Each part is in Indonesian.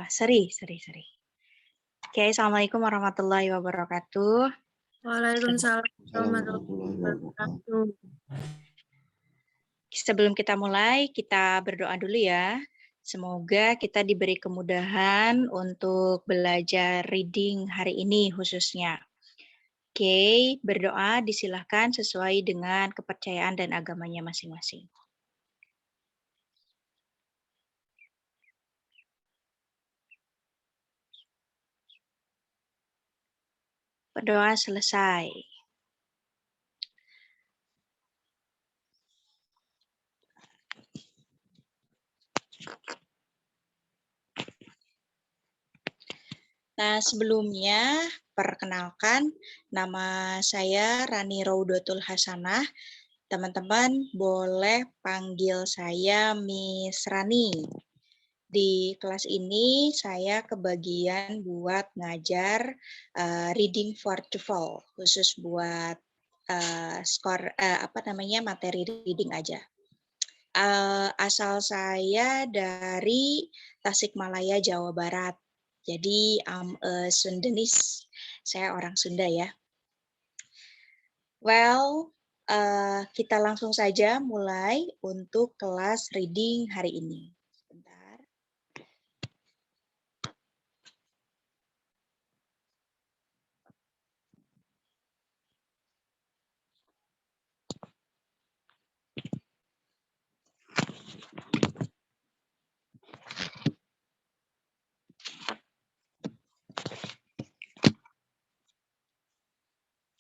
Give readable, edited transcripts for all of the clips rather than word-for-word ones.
Seri. Oke, Assalamualaikum warahmatullahi wabarakatuh. Waalaikumsalam warahmatullahi wabarakatuh. Sebelum kita mulai, kita berdoa dulu ya. Semoga kita diberi kemudahan untuk belajar reading hari ini khususnya. Oke, berdoa disilahkan sesuai dengan kepercayaan dan agamanya masing-masing. Berdoa selesai. Nah, sebelumnya perkenalkan, nama saya Rani Raudatul Hasanah. Teman-teman boleh panggil saya Miss Rani. Di kelas ini saya kebagian buat ngajar reading for TOEFL, khusus buat materi reading aja. Asal saya dari Tasikmalaya, Jawa Barat. Jadi Sundanese, saya orang Sunda ya. Well, kita langsung saja mulai untuk kelas reading hari ini. Sebentar.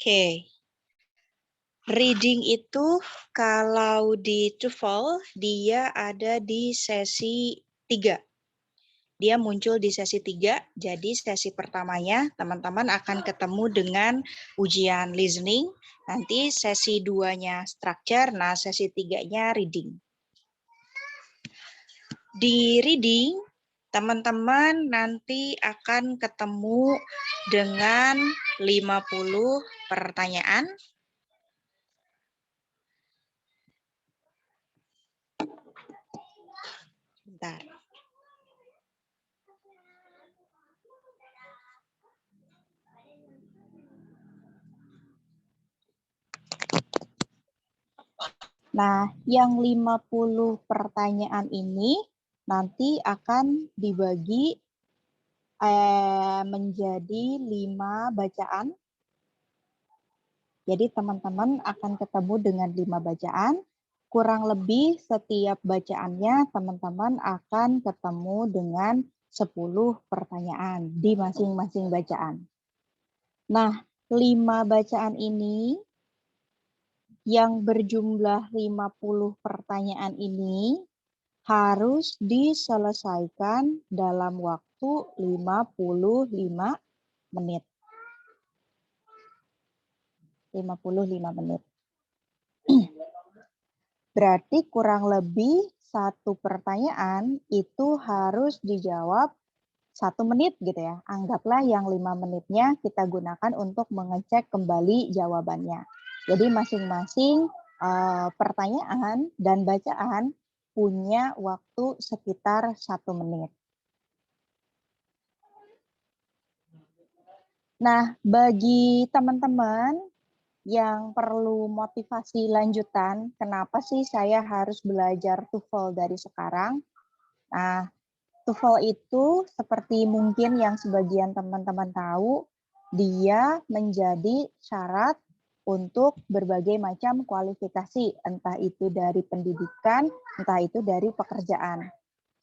Oke. Reading itu kalau di TOEFL dia ada di sesi 3. Dia muncul di sesi 3, jadi sesi pertamanya teman-teman akan ketemu dengan ujian listening, nanti sesi 2-nya structure, nah sesi 3-nya reading. Di reading, teman-teman nanti akan ketemu dengan 50 pertanyaan. Bentar. Nah, yang 50 pertanyaan ini nanti akan dibagi menjadi 5 bacaan. Jadi teman-teman akan ketemu dengan 5 bacaan. Kurang lebih setiap bacaannya teman-teman akan ketemu dengan 10 pertanyaan di masing-masing bacaan. Nah, 5 bacaan ini yang berjumlah 50 pertanyaan ini harus diselesaikan dalam waktu 55 menit. 55 menit. Berarti kurang lebih satu pertanyaan itu harus dijawab 1 menit gitu ya. Anggaplah yang 5 menitnya kita gunakan untuk mengecek kembali jawabannya. Jadi masing-masing pertanyaan dan bacaan punya waktu sekitar 1 menit. Nah, bagi teman-teman yang perlu motivasi lanjutan, kenapa sih saya harus belajar TOEFL dari sekarang? Nah, TOEFL itu seperti mungkin yang sebagian teman-teman tahu, dia menjadi syarat untuk berbagai macam kualifikasi, entah itu dari pendidikan, entah itu dari pekerjaan.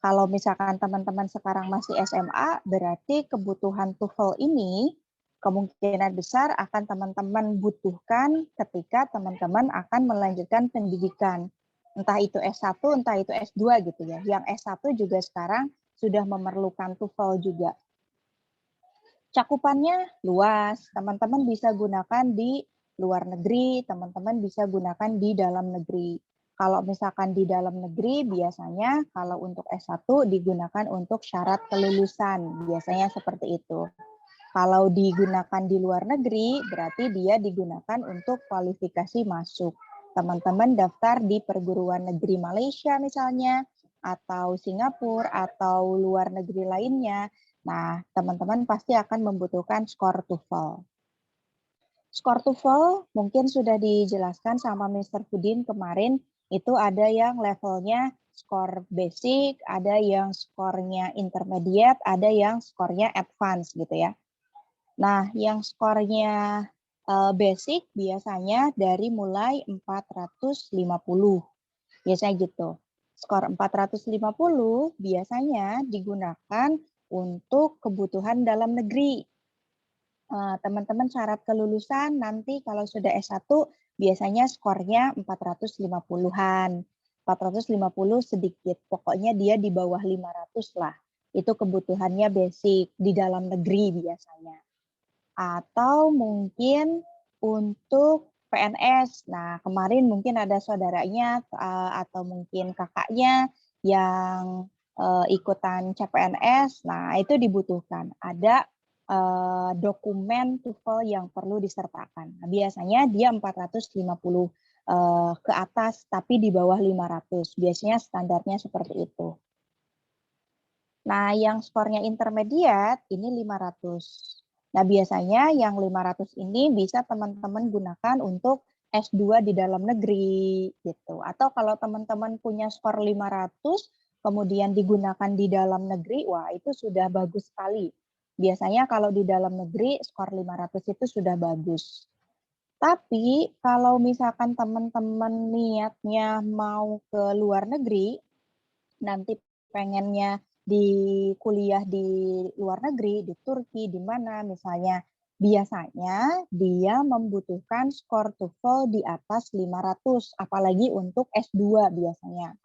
Kalau misalkan teman-teman sekarang masih SMA, berarti kebutuhan TOEFL ini kemungkinan besar akan teman-teman butuhkan ketika teman-teman akan melanjutkan pendidikan. Entah itu S1, entah itu S2 gitu ya. Yang S1 juga sekarang sudah memerlukan TOEFL juga. Cakupannya luas, teman-teman bisa gunakan di luar negeri, teman-teman bisa gunakan di dalam negeri. Kalau misalkan di dalam negeri, biasanya kalau untuk S1 digunakan untuk syarat kelulusan, biasanya seperti itu. Kalau digunakan di luar negeri, berarti dia digunakan untuk kualifikasi masuk. Teman-teman daftar di perguruan negeri Malaysia misalnya, atau Singapura, atau luar negeri lainnya, nah teman-teman pasti akan membutuhkan skor TOEFL. Skor TOEFL mungkin sudah dijelaskan sama Mr. Pudin kemarin, itu ada yang levelnya skor basic, ada yang skornya intermediate, ada yang skornya advance gitu ya. Nah, yang skornya basic biasanya dari mulai 450. Biasanya gitu. Skor 450 biasanya digunakan untuk kebutuhan dalam negeri. Teman-teman syarat kelulusan nanti kalau sudah S1 biasanya skornya 450-an. 450 sedikit, pokoknya dia di bawah 500 lah. Itu kebutuhannya basic di dalam negeri biasanya. Atau mungkin untuk PNS. Nah, kemarin mungkin ada saudaranya atau mungkin kakaknya yang ikutan CPNS. Nah, itu dibutuhkan. Ada dokumen TOEFL yang perlu disertakan. Nah, biasanya dia 450 ke atas, tapi di bawah 500. Biasanya standarnya seperti itu. Nah, yang skornya intermediate ini 500. Nah, biasanya yang 500 ini bisa teman-teman gunakan untuk S2 di dalam negeri gitu. Atau kalau teman-teman punya skor 500 kemudian digunakan di dalam negeri, wah itu sudah bagus sekali. Biasanya kalau di dalam negeri skor 500 itu sudah bagus. Tapi kalau misalkan teman-teman niatnya mau ke luar negeri, nanti pengennya di kuliah di luar negeri, di Turki, di mana misalnya, biasanya dia membutuhkan skor TOEFL di atas 500, apalagi untuk S2 biasanya.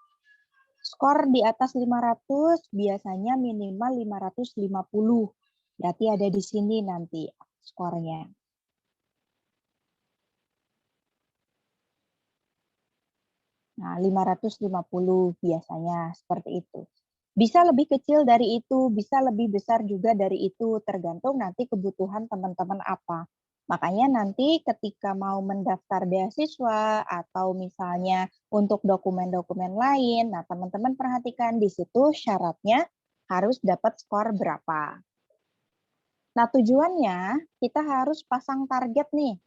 Skor di atas 500 biasanya minimal 550. Berarti ada di sini nanti skornya. Nah, 550 biasanya seperti itu. Bisa lebih kecil dari itu, bisa lebih besar juga dari itu, tergantung nanti kebutuhan teman-teman apa. Makanya nanti ketika mau mendaftar beasiswa atau misalnya untuk dokumen-dokumen lain, nah teman-teman perhatikan di situ syaratnya harus dapat skor berapa. Nah tujuannya kita harus pasang target nih.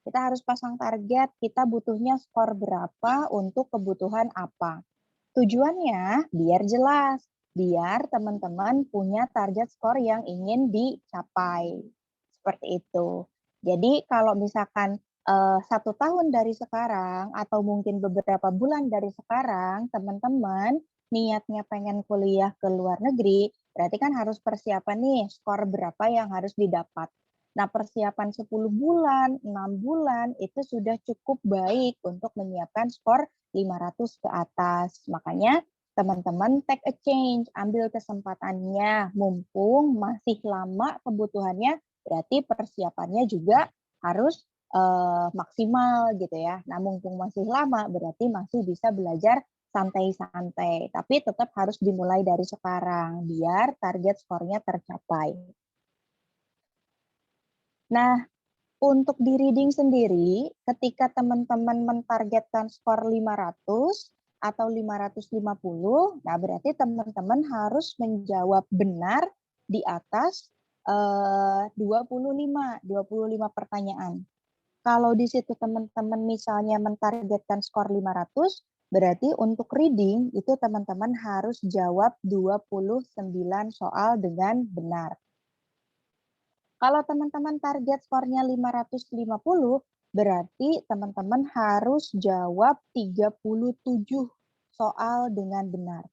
Kita harus pasang target, kita butuhnya skor berapa untuk kebutuhan apa. Tujuannya biar jelas, biar teman-teman punya target skor yang ingin dicapai. Seperti itu. Jadi kalau misalkan 1 tahun dari sekarang atau mungkin beberapa bulan dari sekarang, teman-teman niatnya pengen kuliah ke luar negeri, berarti kan harus persiapan nih skor berapa yang harus didapat. Nah, persiapan 10 bulan, 6 bulan itu sudah cukup baik untuk menyiapkan skor 500 ke atas. Makanya teman-teman take a change, ambil kesempatannya, mumpung masih lama kebutuhannya, berarti persiapannya juga harus maksimal gitu ya. Nah, mumpung masih lama, berarti masih bisa belajar santai-santai. Tapi tetap harus dimulai dari sekarang, biar target skornya tercapai. Nah, untuk di reading sendiri, ketika teman-teman mentargetkan skor 500 atau 550, nah berarti teman-teman harus menjawab benar di atas 25 pertanyaan. Kalau di situ teman-teman misalnya mentargetkan skor 500, berarti untuk reading itu teman-teman harus jawab 29 soal dengan benar. Kalau teman-teman target skornya 550, berarti teman-teman harus jawab 37 soal dengan benar.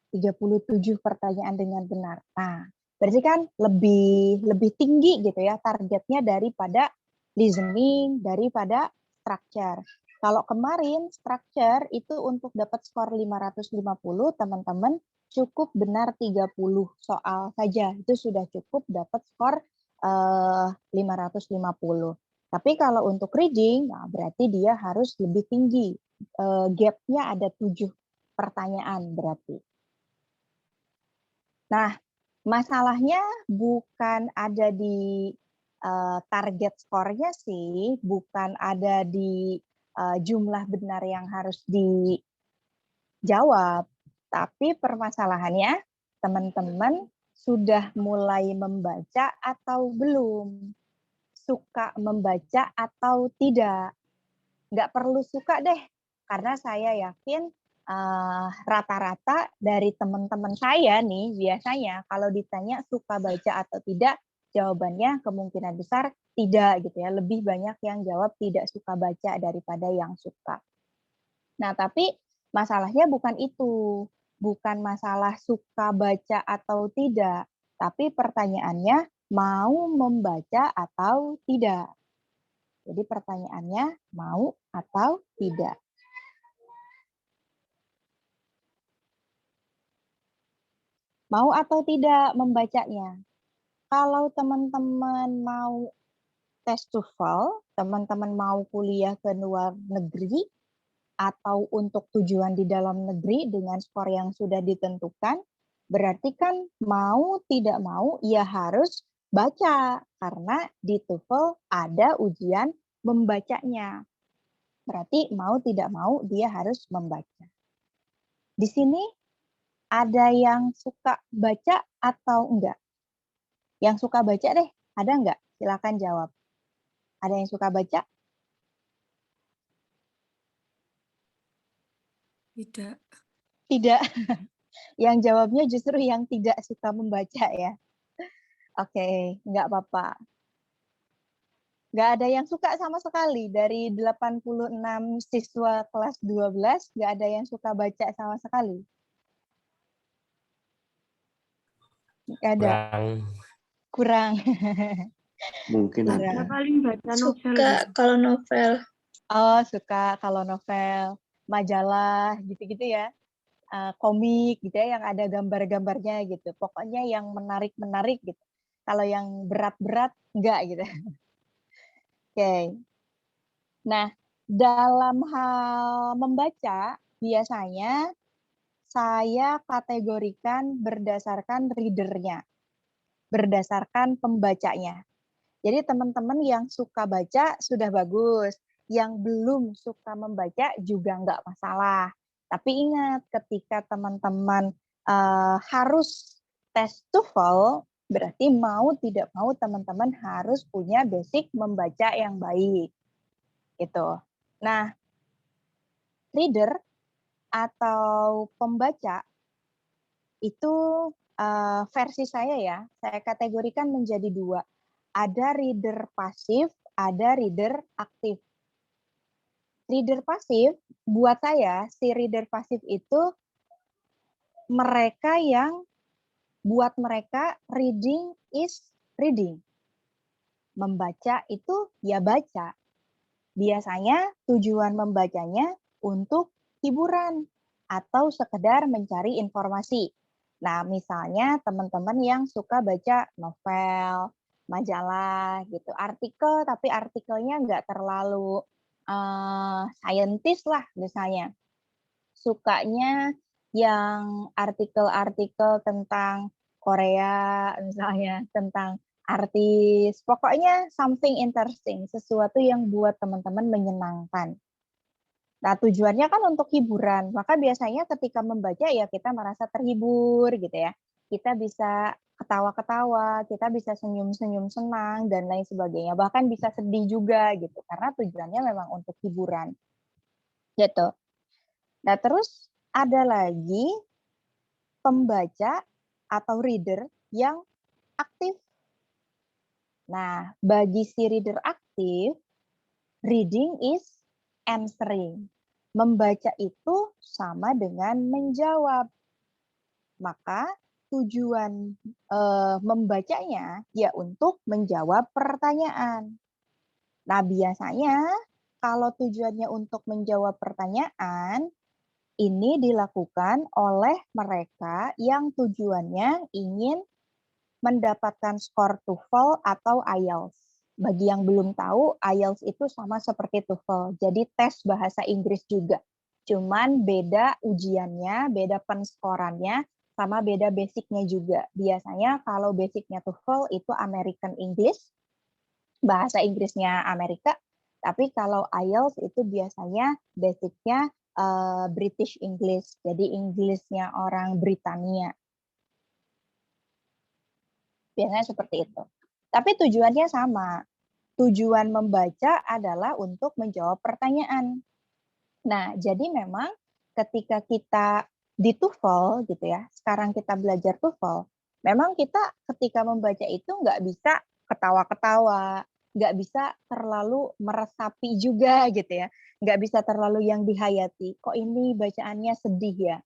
37 pertanyaan dengan benar. Nah, berarti kan lebih tinggi gitu ya targetnya daripada listening, daripada structure. Kalau kemarin structure itu untuk dapat skor 550, teman-teman cukup benar 30 soal saja. Itu sudah cukup dapat skor 550. Tapi kalau untuk reading, nah berarti dia harus lebih tinggi. Gap-nya ada 7 pertanyaan berarti. Nah, masalahnya bukan ada di target skornya sih, bukan ada di jumlah benar yang harus dijawab, Tapi permasalahannya, teman-teman sudah mulai membaca atau belum? Suka membaca atau tidak? Nggak perlu suka deh, karena saya yakin rata-rata dari teman-teman saya nih, biasanya kalau ditanya suka baca atau tidak, jawabannya kemungkinan besar tidak gitu ya. Lebih banyak yang jawab tidak suka baca daripada yang suka. Nah, tapi masalahnya bukan itu. Bukan masalah suka baca atau tidak, tapi pertanyaannya mau membaca atau tidak. Jadi pertanyaannya mau atau tidak. Mau atau tidak membacanya. Kalau teman-teman mau tes TOEFL, teman-teman mau kuliah ke luar negeri, atau untuk tujuan di dalam negeri dengan skor yang sudah ditentukan, berarti kan mau tidak mau ya harus baca, karena di TOEFL ada ujian membacanya. Berarti mau tidak mau dia harus membaca. Di sini ada yang suka baca atau enggak? Yang suka baca deh, ada enggak? Silakan jawab. Ada yang suka baca? Tidak. Tidak. Yang jawabnya justru yang tidak suka membaca ya. Oke, enggak apa-apa. Enggak ada yang suka sama sekali. Dari 86 siswa kelas 12, enggak ada yang suka baca sama sekali. Enggak ada. Kurang. Mungkin Kurang. Saya ada. paling baca novel. Suka kalau novel. Oh, suka kalau novel, majalah gitu-gitu ya. Komik gitu ya yang ada gambar-gambarnya gitu. Pokoknya yang menarik-menarik gitu. Kalau yang berat-berat enggak gitu. Oke. Nah, dalam hal membaca biasanya saya kategorikan berdasarkan readernya, berdasarkan pembacanya. Jadi teman-teman yang suka baca sudah bagus, yang belum suka membaca juga nggak masalah. Tapi ingat, ketika teman-teman harus tes TOEFL, berarti mau tidak mau teman-teman harus punya basic membaca yang baik. Gitu. Nah, reader atau pembaca itu versi saya ya, saya kategorikan menjadi dua. Ada reader pasif, ada reader aktif. Reader pasif, buat saya, si reader pasif itu mereka yang buat mereka reading is reading. Membaca itu ya baca. Biasanya tujuan membacanya untuk hiburan atau sekedar mencari informasi. Nah, misalnya teman-teman yang suka baca novel, majalah gitu, artikel tapi artikelnya nggak terlalu saintis lah misalnya. Sukanya yang artikel-artikel tentang Korea misalnya, tentang artis, pokoknya something interesting, sesuatu yang buat teman-teman menyenangkan. Nah, tujuannya kan untuk hiburan, maka biasanya ketika membaca ya kita merasa terhibur gitu ya. Kita bisa ketawa-ketawa, kita bisa senyum-senyum senang, dan lain sebagainya. Bahkan bisa sedih juga gitu, karena tujuannya memang untuk hiburan. Gitu. Nah, terus ada lagi pembaca atau reader yang aktif. Nah, bagi si reader aktif, reading is answering. Membaca itu sama dengan menjawab. Maka tujuan membacanya ya untuk menjawab pertanyaan. Nah, biasanya kalau tujuannya untuk menjawab pertanyaan, ini dilakukan oleh mereka yang tujuannya ingin mendapatkan skor TOEFL atau IELTS. Bagi yang belum tahu, IELTS itu sama seperti TOEFL. Jadi tes bahasa Inggris juga. Cuman beda ujiannya, beda penskorannya, sama beda basicnya juga. Biasanya kalau basicnya TOEFL itu American English, bahasa Inggrisnya Amerika. Tapi kalau IELTS itu biasanya basicnya British English, jadi Inggrisnya orang Britania. Biasanya seperti itu. Tapi tujuannya sama. Tujuan membaca adalah untuk menjawab pertanyaan. Nah, jadi memang ketika kita di TOEFL gitu ya, sekarang kita belajar TOEFL, memang kita ketika membaca itu nggak bisa ketawa-ketawa, nggak bisa terlalu meresapi juga gitu ya, nggak bisa terlalu yang dihayati. Kok ini bacaannya sedih ya?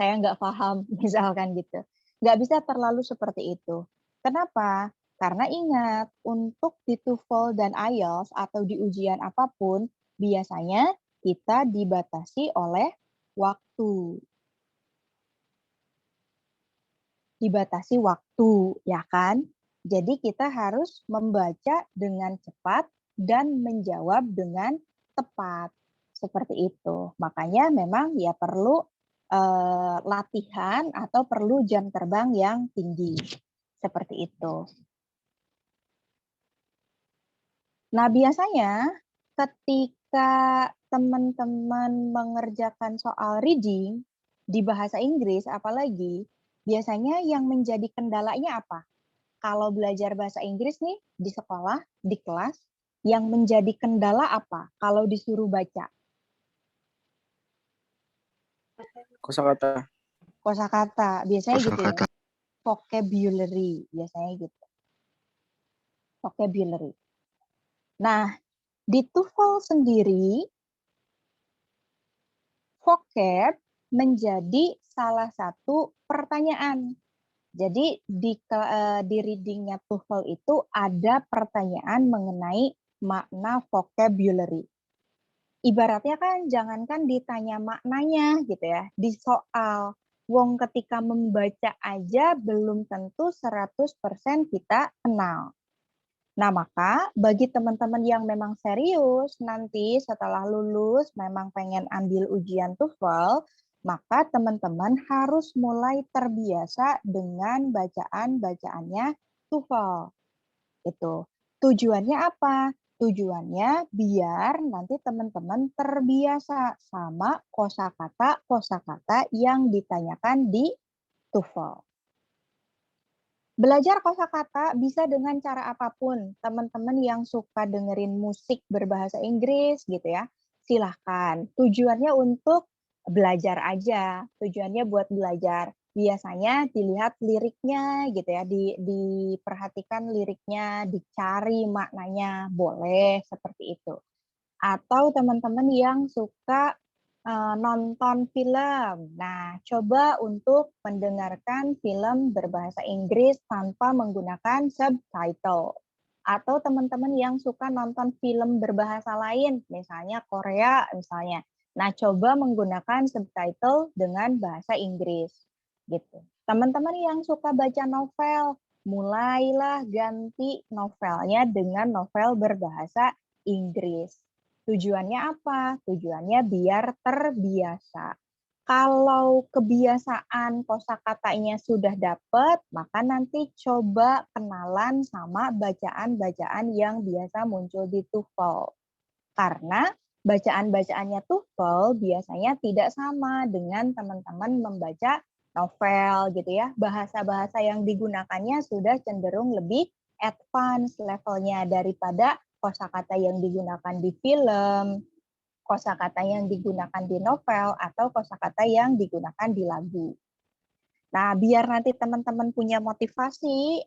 Saya nggak paham, misalkan gitu. Nggak bisa terlalu seperti itu. Kenapa? Karena ingat, untuk di TOEFL dan IELTS atau di ujian apapun, biasanya kita dibatasi oleh waktu. Dibatasi waktu, ya kan? Jadi kita harus membaca dengan cepat dan menjawab dengan tepat. Seperti itu. Makanya memang ya perlu latihan atau perlu jam terbang yang tinggi. Seperti itu. Nah, biasanya ketika teman-teman mengerjakan soal reading di bahasa Inggris, apalagi biasanya yang menjadi kendalanya apa? Kalau belajar bahasa Inggris nih di sekolah, di kelas, yang menjadi kendala apa kalau disuruh baca? Kosakata. Kosakata, biasanya gitu ya. Kosakata. Vocabulary, biasanya gitu. Vocabulary. Nah, di TOEFL sendiri, vocab menjadi salah satu pertanyaan. Jadi di readingnya TOEFL itu ada pertanyaan mengenai makna vocabulary. Ibaratnya kan jangankan ditanya maknanya gitu ya, di soal. Wong ketika membaca aja belum tentu 100% kita kenal. Nah, maka bagi teman-teman yang memang serius nanti setelah lulus memang pengen ambil ujian TOEFL, maka teman-teman harus mulai terbiasa dengan bacaan-bacaannya TOEFL. Itu. Tujuannya apa? Tujuannya biar nanti teman-teman terbiasa sama kosakata yang ditanyakan di TOEFL. Belajar kosakata bisa dengan cara apapun. Teman-teman yang suka dengerin musik berbahasa Inggris gitu ya, silahkan. Tujuannya untuk belajar aja. Tujuannya buat belajar. Biasanya dilihat liriknya gitu ya, diperhatikan liriknya, dicari maknanya, boleh seperti itu. Atau teman-teman yang suka nonton film. Nah, coba untuk mendengarkan film berbahasa Inggris tanpa menggunakan subtitle. Atau teman-teman yang suka nonton film berbahasa lain, misalnya Korea misalnya. Nah, coba menggunakan subtitle dengan bahasa Inggris. Gitu. Teman-teman yang suka baca novel, mulailah ganti novelnya dengan novel berbahasa Inggris. Tujuannya apa? Tujuannya biar terbiasa. Kalau kebiasaan kosakatanya sudah dapat, maka nanti coba kenalan sama bacaan-bacaan yang biasa muncul di TOEFL. Karena bacaan-bacaannya TOEFL biasanya tidak sama dengan teman-teman membaca novel gitu ya. Bahasa-bahasa yang digunakannya sudah cenderung lebih advance levelnya daripada kosakata yang digunakan di film, kosakata yang digunakan di novel, atau kosakata yang digunakan di lagu. Nah, biar nanti teman-teman punya motivasi,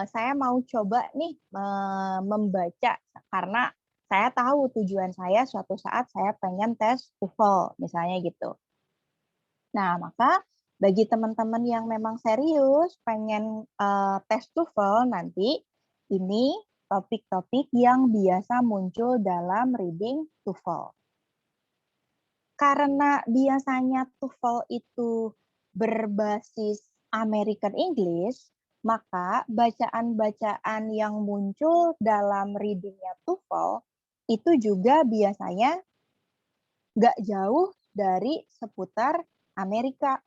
saya mau coba nih membaca karena saya tahu tujuan saya suatu saat saya pengen tes TOEFL, misalnya gitu. Nah, maka bagi teman-teman yang memang serius pengen tes TOEFL nanti, ini topik-topik yang biasa muncul dalam reading TOEFL. Karena biasanya TOEFL itu berbasis American English, maka bacaan-bacaan yang muncul dalam readingnya TOEFL itu juga biasanya nggak jauh dari seputar Amerika.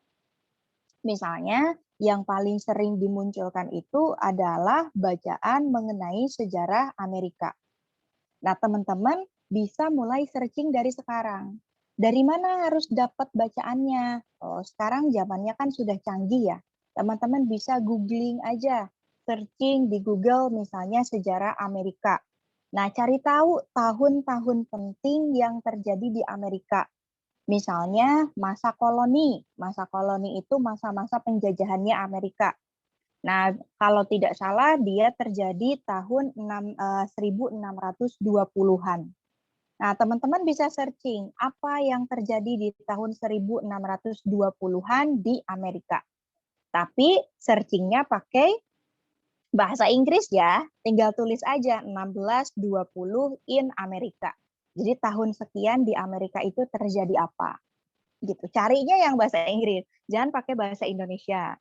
Misalnya, yang paling sering dimunculkan itu adalah bacaan mengenai sejarah Amerika. Nah, teman-teman bisa mulai searching dari sekarang. Dari mana harus dapat bacaannya? Oh, sekarang zamannya kan sudah canggih ya. Teman-teman bisa googling aja, searching di Google misalnya sejarah Amerika. Nah, cari tahu tahun-tahun penting yang terjadi di Amerika. Misalnya masa koloni. Masa koloni itu masa-masa penjajahannya Amerika. Nah, kalau tidak salah dia terjadi tahun 1620-an. Nah, teman-teman bisa searching apa yang terjadi di tahun 1620-an di Amerika. Tapi searchingnya pakai bahasa Inggris ya. Tinggal tulis aja 1620 in Amerika. Jadi tahun sekian di Amerika itu terjadi apa. Gitu. Carinya yang bahasa Inggris. Jangan pakai bahasa Indonesia.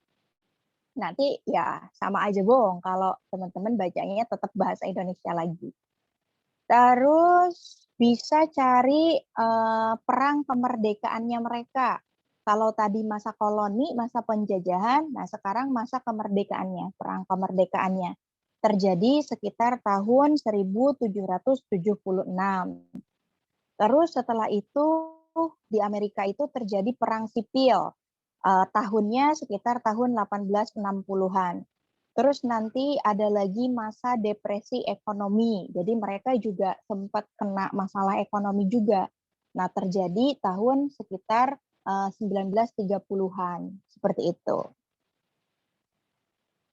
Nanti ya sama aja bohong kalau teman-teman bacanya tetap bahasa Indonesia lagi. Terus bisa cari perang kemerdekaannya mereka. Kalau tadi masa koloni, masa penjajahan, nah sekarang masa kemerdekaannya, perang kemerdekaannya. Terjadi sekitar tahun 1776. Terus setelah itu di Amerika itu terjadi perang sipil. Tahunnya sekitar tahun 1860-an. Terus nanti ada lagi masa depresi ekonomi. Jadi mereka juga sempat kena masalah ekonomi juga. Nah, terjadi tahun sekitar 1930-an. Seperti itu.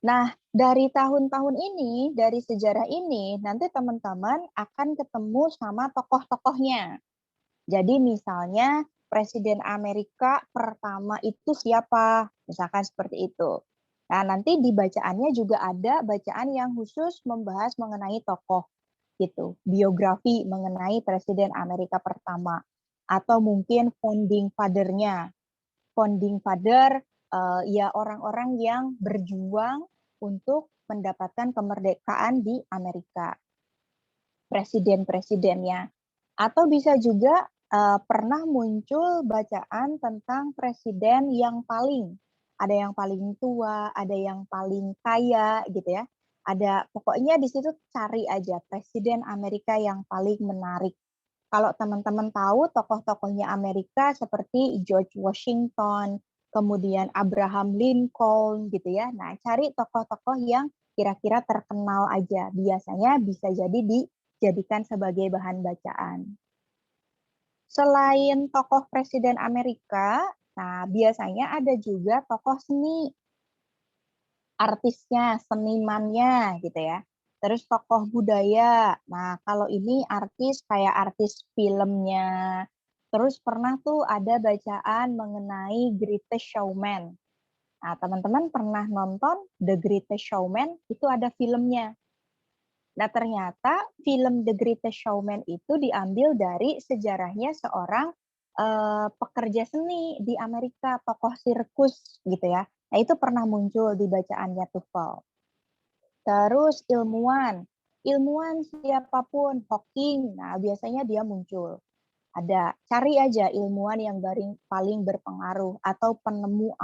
Nah, dari tahun-tahun ini, dari sejarah ini, nanti teman-teman akan ketemu sama tokoh-tokohnya. Jadi misalnya Presiden Amerika pertama itu siapa? Misalkan seperti itu. Nah, nanti di bacaannya juga ada bacaan yang khusus membahas mengenai tokoh gitu, biografi mengenai Presiden Amerika pertama atau mungkin founding father-nya. Founding father ya orang-orang yang berjuang untuk mendapatkan kemerdekaan di Amerika. Presiden-presidennya. Atau bisa juga pernah muncul bacaan tentang presiden yang paling, ada yang paling tua, ada yang paling kaya gitu ya. Ada pokoknya di situ cari aja presiden Amerika yang paling menarik. Kalau teman-teman tahu tokoh-tokohnya Amerika seperti George Washington, kemudian Abraham Lincoln gitu ya. Nah, cari tokoh-tokoh yang kira-kira terkenal aja. Biasanya bisa jadi dijadikan sebagai bahan bacaan. Selain tokoh presiden Amerika, nah biasanya ada juga tokoh seni, artisnya, senimannya gitu ya. Terus tokoh budaya. Nah, kalau ini artis kayak artis filmnya. Terus pernah tuh ada bacaan mengenai Greatest Showman. Nah, teman-teman pernah nonton The Greatest Showman? Itu ada filmnya. Nah, ternyata film The Greatest Showman itu diambil dari sejarahnya seorang pekerja seni di Amerika, tokoh sirkus gitu ya. Nah, itu pernah muncul di bacaannya TOEFL. Terus ilmuwan siapapun, Hawking, nah biasanya dia muncul. Ada, cari aja ilmuwan yang paling berpengaruh atau penemu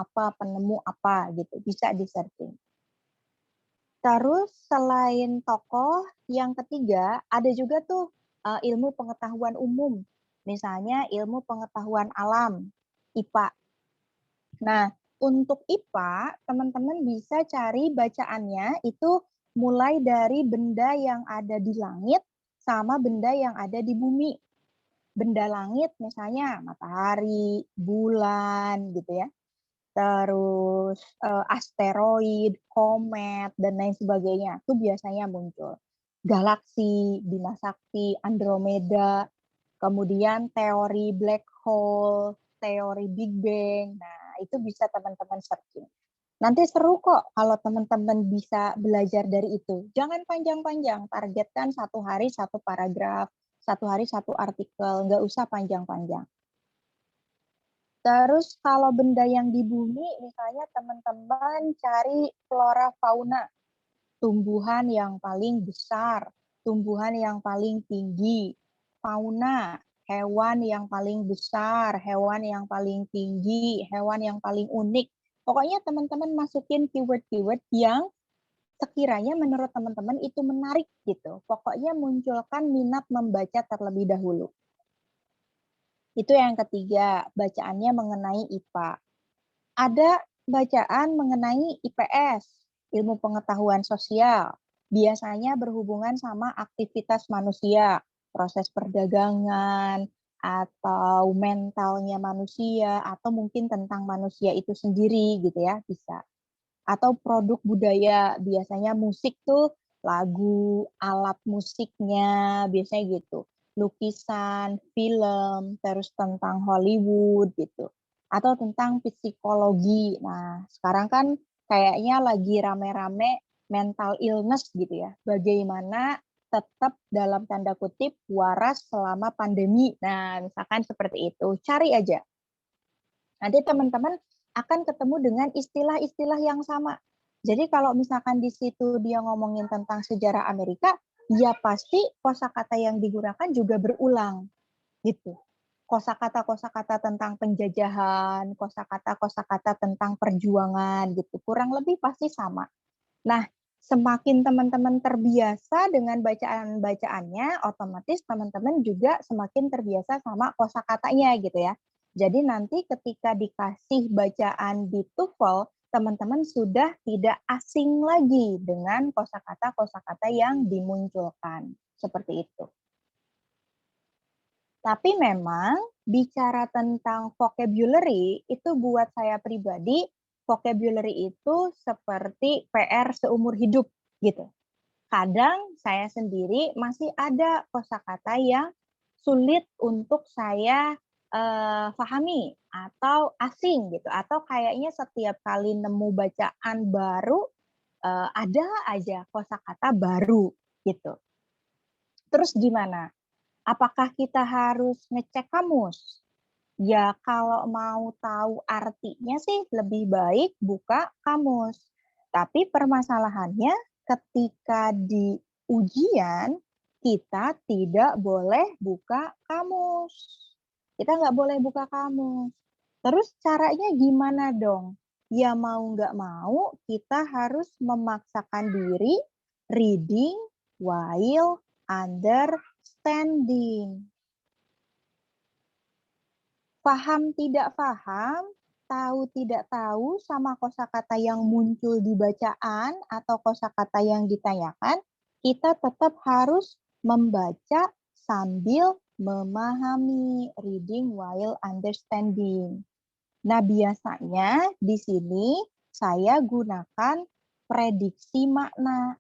apa gitu, bisa di-searching. Terus selain tokoh, yang ketiga ada juga tuh ilmu pengetahuan umum. Misalnya ilmu pengetahuan alam, IPA. Nah, untuk IPA, teman-teman bisa cari bacaannya itu mulai dari benda yang ada di langit sama benda yang ada di bumi. Benda langit misalnya matahari, bulan gitu ya. Terus asteroid, komet, dan lain sebagainya. Itu biasanya muncul. Galaksi, Bima Sakti, Andromeda, kemudian teori black hole, teori Big Bang. Nah, itu bisa teman-teman searching. Nanti seru kok kalau teman-teman bisa belajar dari itu. Jangan panjang-panjang, targetkan satu hari satu paragraf, satu hari satu artikel, nggak usah panjang-panjang. Terus kalau benda yang di bumi, misalnya teman-teman cari flora fauna, tumbuhan yang paling besar, tumbuhan yang paling tinggi, fauna, hewan yang paling besar, hewan yang paling tinggi, hewan yang paling unik. Pokoknya teman-teman masukin keyword-keyword yang sekiranya menurut teman-teman itu menarik gitu. Pokoknya munculkan minat membaca terlebih dahulu. Itu yang ketiga, bacaannya mengenai IPA. Ada bacaan mengenai IPS, ilmu pengetahuan sosial. Biasanya berhubungan sama aktivitas manusia, proses perdagangan, atau mentalnya manusia, atau mungkin tentang manusia itu sendiri gitu ya, bisa. Atau produk budaya, biasanya musik tuh lagu, alat musiknya, biasanya gitu. Lukisan, film, terus tentang Hollywood gitu. Atau tentang psikologi. Nah, sekarang kan kayaknya lagi rame-rame mental illness gitu ya. Bagaimana tetap dalam tanda kutip waras selama pandemi. Nah, misalkan seperti itu. Cari aja. Nanti teman-teman akan ketemu dengan istilah-istilah yang sama. Jadi kalau misalkan di situ dia ngomongin tentang sejarah Amerika, ya pasti kosakata yang digunakan juga berulang gitu. Kosakata-kosakata tentang penjajahan, kosakata-kosakata tentang perjuangan gitu. Kurang lebih pasti sama. Nah, semakin teman-teman terbiasa dengan bacaan-bacaannya, otomatis teman-teman juga semakin terbiasa sama kosakatanya gitu ya. Jadi nanti ketika dikasih bacaan di TOEFL, teman-teman sudah tidak asing lagi dengan kosakata-kosakata yang dimunculkan. Seperti itu. Tapi memang bicara tentang vocabulary itu buat saya pribadi, vocabulary itu seperti PR seumur hidup gitu. Kadang saya sendiri masih ada kosakata yang sulit untuk saya pahami atau asing gitu, atau kayaknya setiap kali nemu bacaan baru ada aja kosakata baru gitu. Terus gimana? Apakah kita harus ngecek kamus? Ya kalau mau tahu artinya sih lebih baik buka kamus. Tapi permasalahannya ketika di ujian kita tidak boleh buka kamus. Kita nggak boleh buka kamus. Terus caranya gimana dong? Ya mau nggak mau kita harus memaksakan diri reading while understanding. Paham tidak paham, tahu tidak tahu sama kosakata yang muncul di bacaan atau kosakata yang ditanyakan, kita tetap harus membaca sambil memahami, reading while understanding. Nah, biasanya di sini saya gunakan prediksi makna.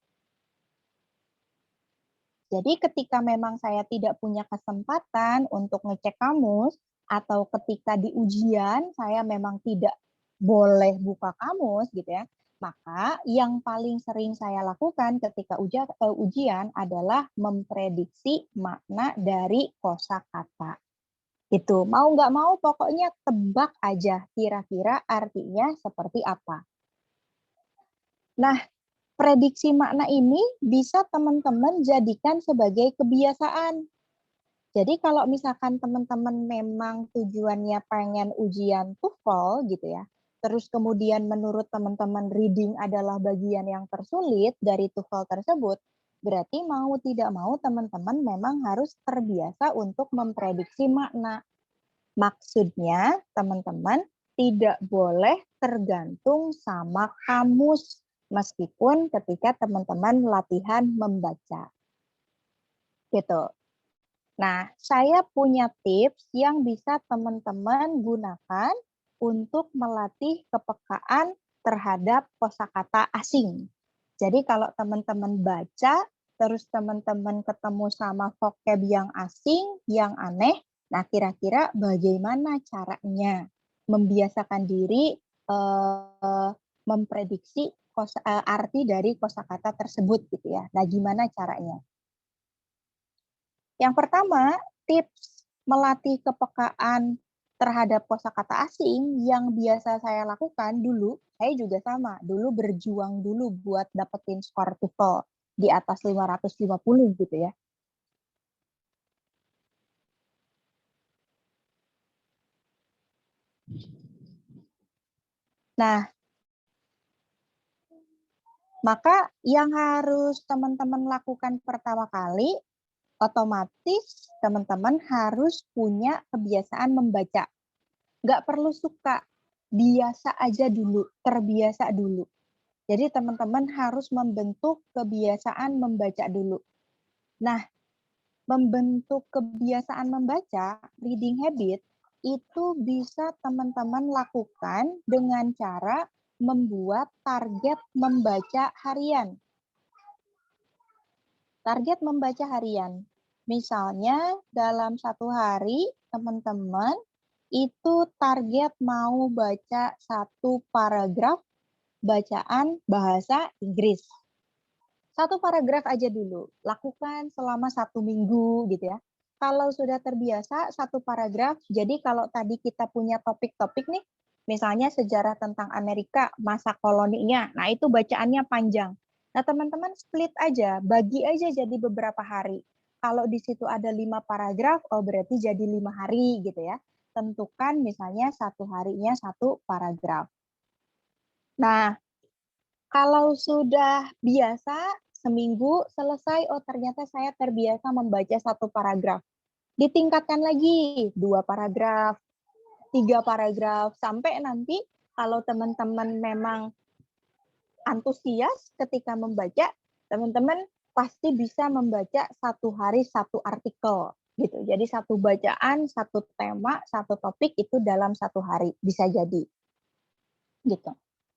Jadi ketika memang saya tidak punya kesempatan untuk ngecek kamus, atau ketika di ujian saya memang tidak boleh buka kamus gitu ya, maka yang paling sering saya lakukan ketika ujian adalah memprediksi makna dari kosakata. Itu mau nggak mau pokoknya tebak aja kira-kira artinya seperti apa. Nah, prediksi makna ini bisa teman-teman jadikan sebagai kebiasaan. Jadi kalau misalkan teman-teman memang tujuannya pengen ujian TOEFL gitu ya, terus kemudian menurut teman-teman reading adalah bagian yang tersulit dari TOEFL tersebut, berarti mau tidak mau teman-teman memang harus terbiasa untuk memprediksi makna. Maksudnya teman-teman tidak boleh tergantung sama kamus meskipun ketika teman-teman latihan membaca. Gitu. Nah, saya punya tips yang bisa teman-teman gunakan untuk melatih kepekaan terhadap kosakata asing. Jadi kalau teman-teman baca, terus teman-teman ketemu sama vocab yang asing, yang aneh, nah kira-kira bagaimana caranya membiasakan diri memprediksi arti dari kosakata tersebut gitu ya. Nah, gimana caranya? Yang pertama, tips melatih kepekaan terhadap kosakata asing yang biasa saya lakukan dulu, saya juga sama, dulu berjuang dulu buat dapetin skor TOEFL di atas 550 gitu ya. Nah, maka yang harus teman-teman lakukan pertama kali, otomatis teman-teman harus punya kebiasaan membaca. Nggak perlu suka, biasa aja dulu, terbiasa dulu. Jadi teman-teman harus membentuk kebiasaan membaca dulu. Nah, membentuk kebiasaan membaca, reading habit, itu bisa teman-teman lakukan dengan cara membuat target membaca harian. Target membaca harian. Misalnya dalam satu hari, teman-teman itu target mau baca 1 paragraf bacaan bahasa Inggris. 1 paragraf aja dulu, lakukan selama 1 minggu gitu ya. Kalau sudah terbiasa 1 paragraf, jadi kalau tadi kita punya topik-topik nih, misalnya sejarah tentang Amerika, masa koloninya, nah itu bacaannya panjang. Nah teman-teman split aja, bagi aja jadi beberapa hari. Kalau di situ ada 5 paragraf, oh berarti jadi 5 hari gitu ya. Tentukan misalnya 1 harinya 1 paragraf. Nah, kalau sudah biasa, seminggu selesai, oh ternyata saya terbiasa membaca 1 paragraf. Ditingkatkan lagi 2 paragraf, 3 paragraf, sampai nanti kalau teman-teman memang antusias ketika membaca, teman-teman pasti bisa membaca 1 hari 1 artikel gitu. Jadi 1 bacaan, 1 tema, 1 topik itu dalam 1 hari bisa jadi. Gitu.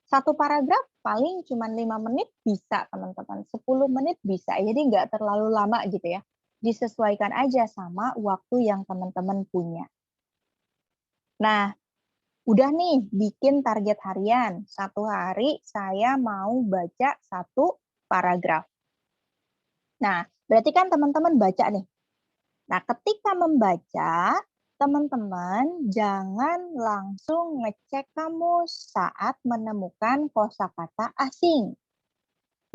1 paragraf paling cuma 5 menit bisa teman-teman, 10 menit bisa, jadi nggak terlalu lama gitu ya. Disesuaikan aja sama waktu yang teman-teman punya. Nah, udah nih bikin target harian, 1 hari saya mau baca 1 paragraf. Nah, berarti kan teman-teman baca nih. Nah, ketika membaca, teman-teman jangan langsung ngecek kamus saat menemukan kosakata asing.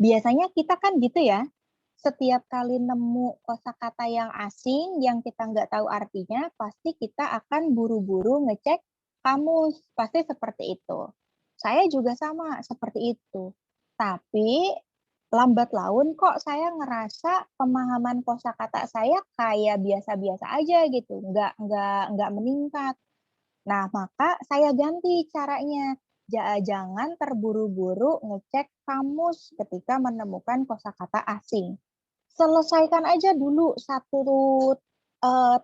Biasanya kita kan gitu ya, setiap kali nemu kosakata yang asing yang kita nggak tahu artinya, pasti kita akan buru-buru ngecek kamus. Pasti seperti itu. Saya juga sama seperti itu. Tapi lambat laun kok saya ngerasa pemahaman kosakata saya kayak biasa-biasa aja gitu, nggak meningkat. Nah, maka saya ganti caranya. Jangan terburu-buru ngecek kamus ketika menemukan kosakata asing. Selesaikan aja dulu 1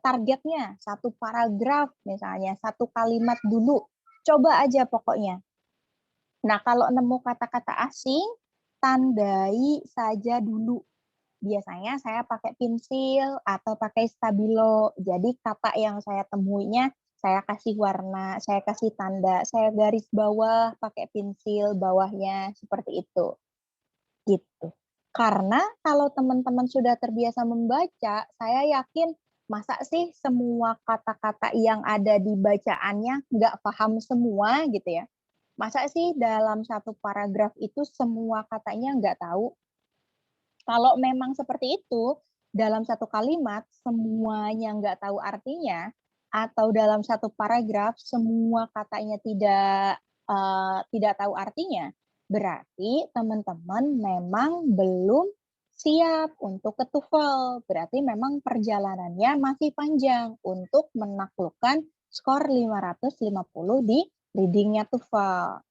targetnya, 1 paragraf misalnya, 1 kalimat dulu. Coba aja pokoknya. Nah, kalau nemu kata-kata asing, tandai saja dulu. Biasanya saya pakai pensil atau pakai stabilo. Jadi kata yang saya temuinya, saya kasih warna, saya kasih tanda, saya garis bawah pakai pensil bawahnya, seperti itu. Gitu. Karena kalau teman-teman sudah terbiasa membaca, saya yakin masa sih semua kata-kata yang ada di bacaannya nggak paham semua gitu ya. Masa sih dalam 1 paragraf itu semua katanya nggak tahu? Kalau memang seperti itu, dalam 1 kalimat semuanya nggak tahu artinya, atau dalam 1 paragraf semua katanya tidak tahu artinya, berarti teman-teman memang belum siap untuk ke TOEFL. Berarti memang perjalanannya masih panjang untuk menaklukkan skor 550 di readingnya TOEFL.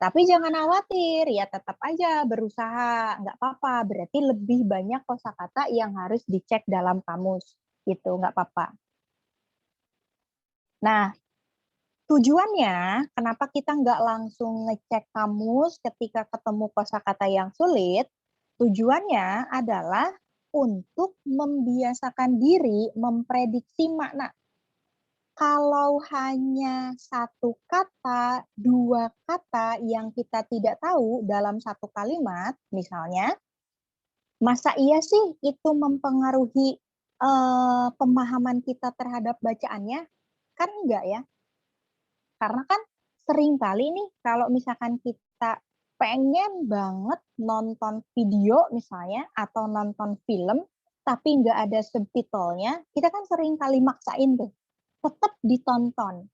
Tapi jangan khawatir, ya tetap aja berusaha, nggak apa-apa. Berarti lebih banyak kosakata yang harus dicek dalam kamus, gitu, nggak apa-apa. Nah, tujuannya kenapa kita nggak langsung ngecek kamus ketika ketemu kosakata yang sulit? Tujuannya adalah untuk membiasakan diri memprediksi makna. Kalau hanya 1 kata, 2 kata yang kita tidak tahu dalam 1 kalimat, misalnya, masa iya sih itu mempengaruhi pemahaman kita terhadap bacaannya? Kan enggak ya. Karena kan seringkali nih kalau misalkan kita pengen banget nonton video misalnya atau nonton film, tapi nggak ada subtitlenya, kita kan seringkali maksain tuh tetap ditonton.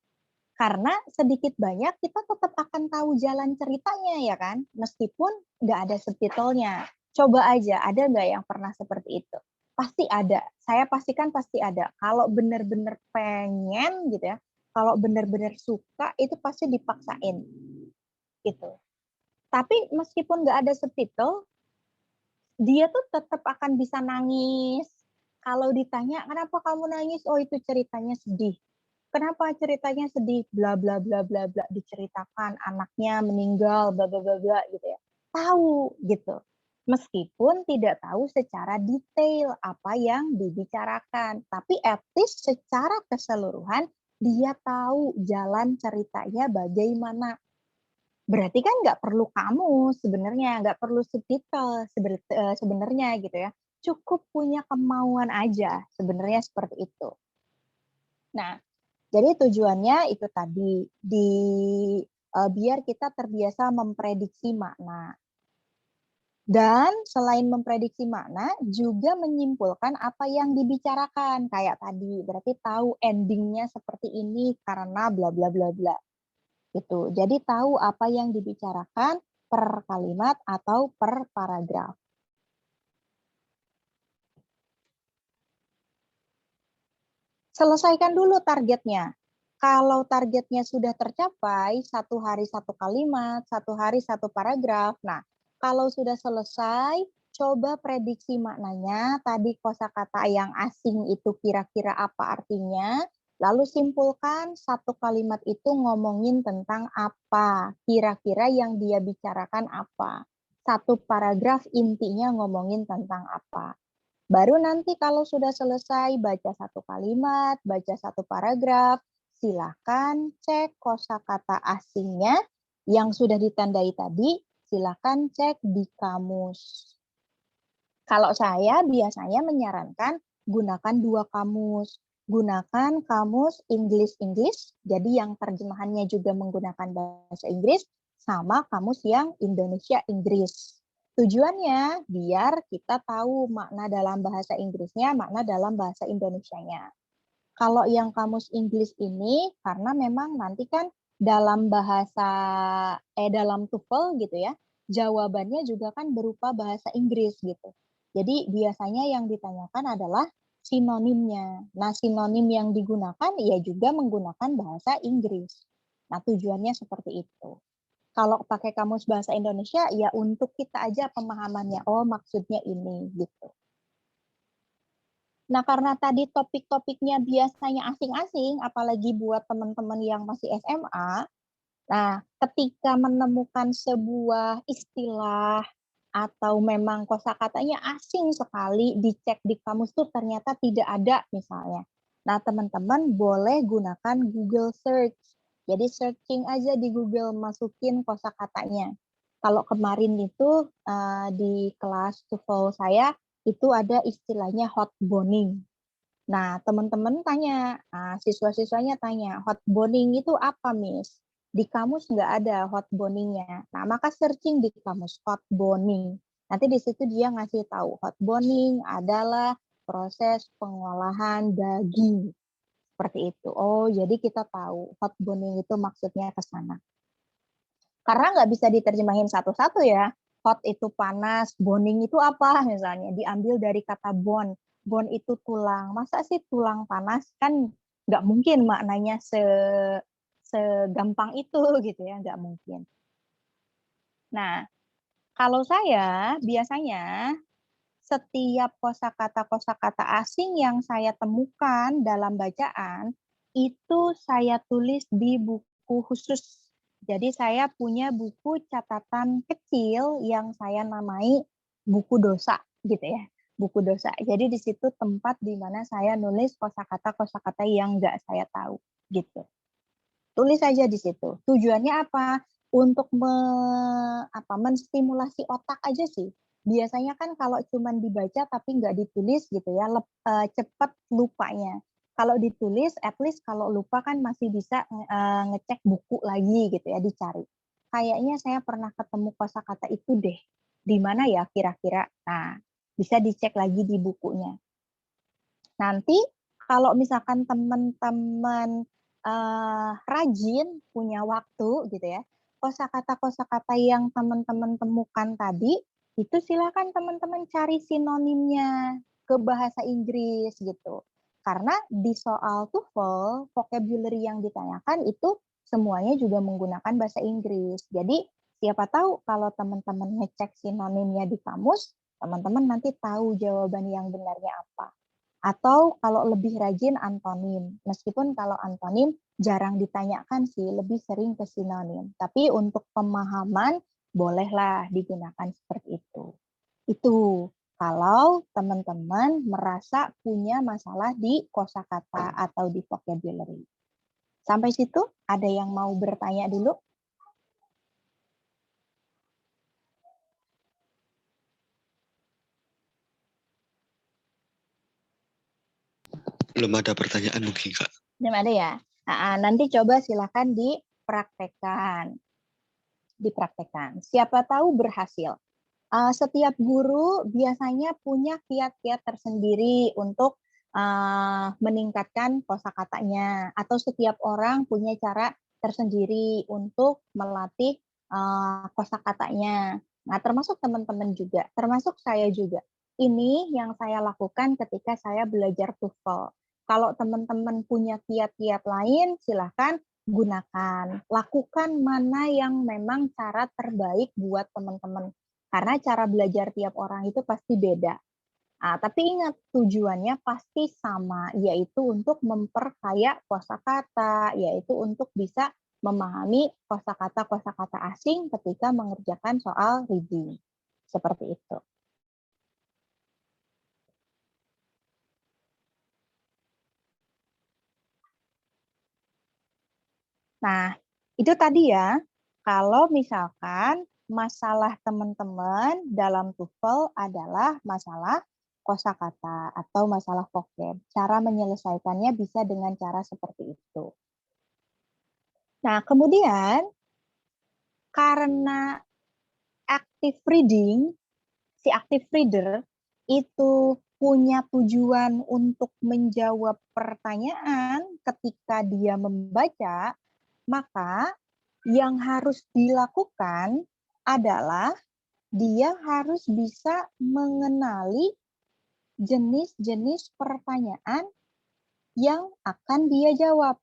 Karena sedikit banyak kita tetap akan tahu jalan ceritanya ya kan, meskipun nggak ada subtitlenya. Coba aja, ada nggak yang pernah seperti itu? pasti ada. Saya pastikan pasti ada. Kalau benar-benar pengen gitu ya, kalau benar-benar suka itu pasti dipaksain gitu. Tapi meskipun nggak ada subtitle, dia tuh tetap akan bisa nangis. Kalau ditanya, kenapa kamu nangis? Oh, itu ceritanya sedih. Kenapa ceritanya sedih? Bla bla bla bla bla, diceritakan anaknya meninggal, bla bla bla bla gitu ya. Tahu gitu. Meskipun tidak tahu secara detail apa yang dibicarakan, tapi at least secara keseluruhan dia tahu jalan ceritanya bagaimana. Berarti kan nggak perlu kamu sebenarnya, nggak perlu subtitle sebenarnya gitu ya. Cukup punya kemauan aja sebenarnya seperti itu. Nah, jadi tujuannya itu tadi biar kita terbiasa memprediksi makna. Dan selain memprediksi makna, juga menyimpulkan apa yang dibicarakan. Kayak tadi, berarti tahu endingnya seperti ini karena bla bla bla bla. Gitu. Jadi tahu apa yang dibicarakan per kalimat atau per paragraf. Selesaikan dulu targetnya. Kalau targetnya sudah tercapai, 1 hari 1 kalimat, 1 hari 1 paragraf. Nah, kalau sudah selesai, coba prediksi maknanya. Tadi kosakata yang asing itu kira-kira apa artinya. Lalu simpulkan 1 kalimat itu ngomongin tentang apa. Kira-kira yang dia bicarakan apa. 1 paragraf intinya ngomongin tentang apa. Baru nanti kalau sudah selesai baca 1 kalimat, baca 1 paragraf, silakan cek kosakata asingnya yang sudah ditandai tadi, silakan cek di kamus. Kalau saya biasanya menyarankan gunakan 2 kamus. Gunakan kamus English, jadi yang terjemahannya juga menggunakan bahasa Inggris, sama kamus yang Indonesia-Inggris. Tujuannya biar kita tahu makna dalam bahasa Inggrisnya, makna dalam bahasa Indonesianya. Kalau yang kamus Inggris ini, karena memang nanti kan dalam bahasa, dalam TOEFL gitu ya, jawabannya juga kan berupa bahasa Inggris gitu. Jadi biasanya yang ditanyakan adalah sinonimnya. Nah, sinonim yang digunakan ya juga menggunakan bahasa Inggris. Nah, tujuannya seperti itu. Kalau pakai kamus bahasa Indonesia, ya untuk kita aja pemahamannya, oh maksudnya ini, gitu. Nah, karena tadi topik-topiknya biasanya asing-asing, apalagi buat teman-teman yang masih SMA, nah, ketika menemukan sebuah istilah atau memang kosakatanya asing sekali, dicek di kamus tuh ternyata tidak ada misalnya. Nah, teman-teman boleh gunakan Google Search. Jadi searching aja di Google, masukin kosakatanya. Kalau kemarin itu di kelas TOEFL saya itu ada istilahnya hot boning. Nah, teman-teman tanya, siswa-siswanya tanya, hot boning itu apa, Miss? Di kamus nggak ada hot boningnya. Nah, maka searching di kamus hot boning. Nanti di situ dia ngasih tahu hot boning adalah proses pengolahan daging. Seperti itu. Oh, jadi kita tahu hot boning itu maksudnya ke sana. Karena nggak bisa diterjemahin satu-satu ya. Hot itu panas, boning itu apa misalnya. Diambil dari kata bone. Bone itu tulang. Masa sih tulang panas? Kan nggak mungkin maknanya segampang itu gitu ya. Nggak mungkin. Nah, kalau saya biasanya setiap kosakata-kosakata asing yang saya temukan dalam bacaan, itu saya tulis di buku khusus. Jadi saya punya buku catatan kecil yang saya namai buku dosa gitu ya. Buku dosa. Jadi di situ tempat di mana saya nulis kosakata-kosakata yang nggak saya tahu gitu. Tulis aja di situ. Tujuannya apa? Untuk menstimulasi otak aja sih. Biasanya kan kalau cuma dibaca tapi nggak ditulis gitu ya, cepat lupanya. Kalau ditulis, at least kalau lupa kan masih bisa ngecek buku lagi gitu ya, dicari. Kayaknya saya pernah ketemu kosakata itu deh. Di mana ya kira-kira? Nah, bisa dicek lagi di bukunya. Nanti kalau misalkan teman-teman rajin, punya waktu gitu ya, kosakata-kosakata yang teman-teman temukan tadi, itu silakan teman-teman cari sinonimnya. ke bahasa Inggris gitu. Karena di soal TOEFL, vocabulary yang ditanyakan itu semuanya juga menggunakan bahasa Inggris. Jadi siapa tahu kalau teman-teman ngecek sinonimnya di kamus, teman-teman nanti tahu jawaban yang benarnya apa. Atau kalau lebih rajin antonim. Meskipun kalau antonim jarang ditanyakan sih, lebih sering ke sinonim. Tapi untuk pemahaman bolehlah digunakan seperti itu. Itu kalau teman-teman merasa punya masalah di kosakata atau di vocabulary. Sampai situ ada yang mau bertanya dulu? Belum ada pertanyaan mungkin, Kak. Belum ada ya? Nanti coba silakan dipraktekkan. Siapa tahu berhasil. Setiap guru biasanya punya kiat-kiat tersendiri untuk meningkatkan kosakatanya, atau setiap orang punya cara tersendiri untuk melatih kosakatanya. Nah, termasuk teman-teman juga, termasuk saya juga. Ini yang saya lakukan ketika saya belajar TOEFL. Kalau teman-teman punya kiat-kiat lain, silahkan gunakan. Lakukan mana yang memang cara terbaik buat teman-teman. Karena cara belajar tiap orang itu pasti beda. Tapi ingat, tujuannya pasti sama, yaitu untuk memperkaya kosakata, yaitu untuk bisa memahami kosakata-kosakata asing ketika mengerjakan soal reading. Seperti itu. Nah, itu tadi ya, kalau misalkan masalah teman-teman dalam TOEFL adalah masalah kosakata atau masalah vocab. Cara menyelesaikannya bisa dengan cara seperti itu. Nah, kemudian karena active reading, si active reader itu punya tujuan untuk menjawab pertanyaan ketika dia membaca, maka yang harus dilakukan adalah dia harus bisa mengenali jenis-jenis pertanyaan yang akan dia jawab.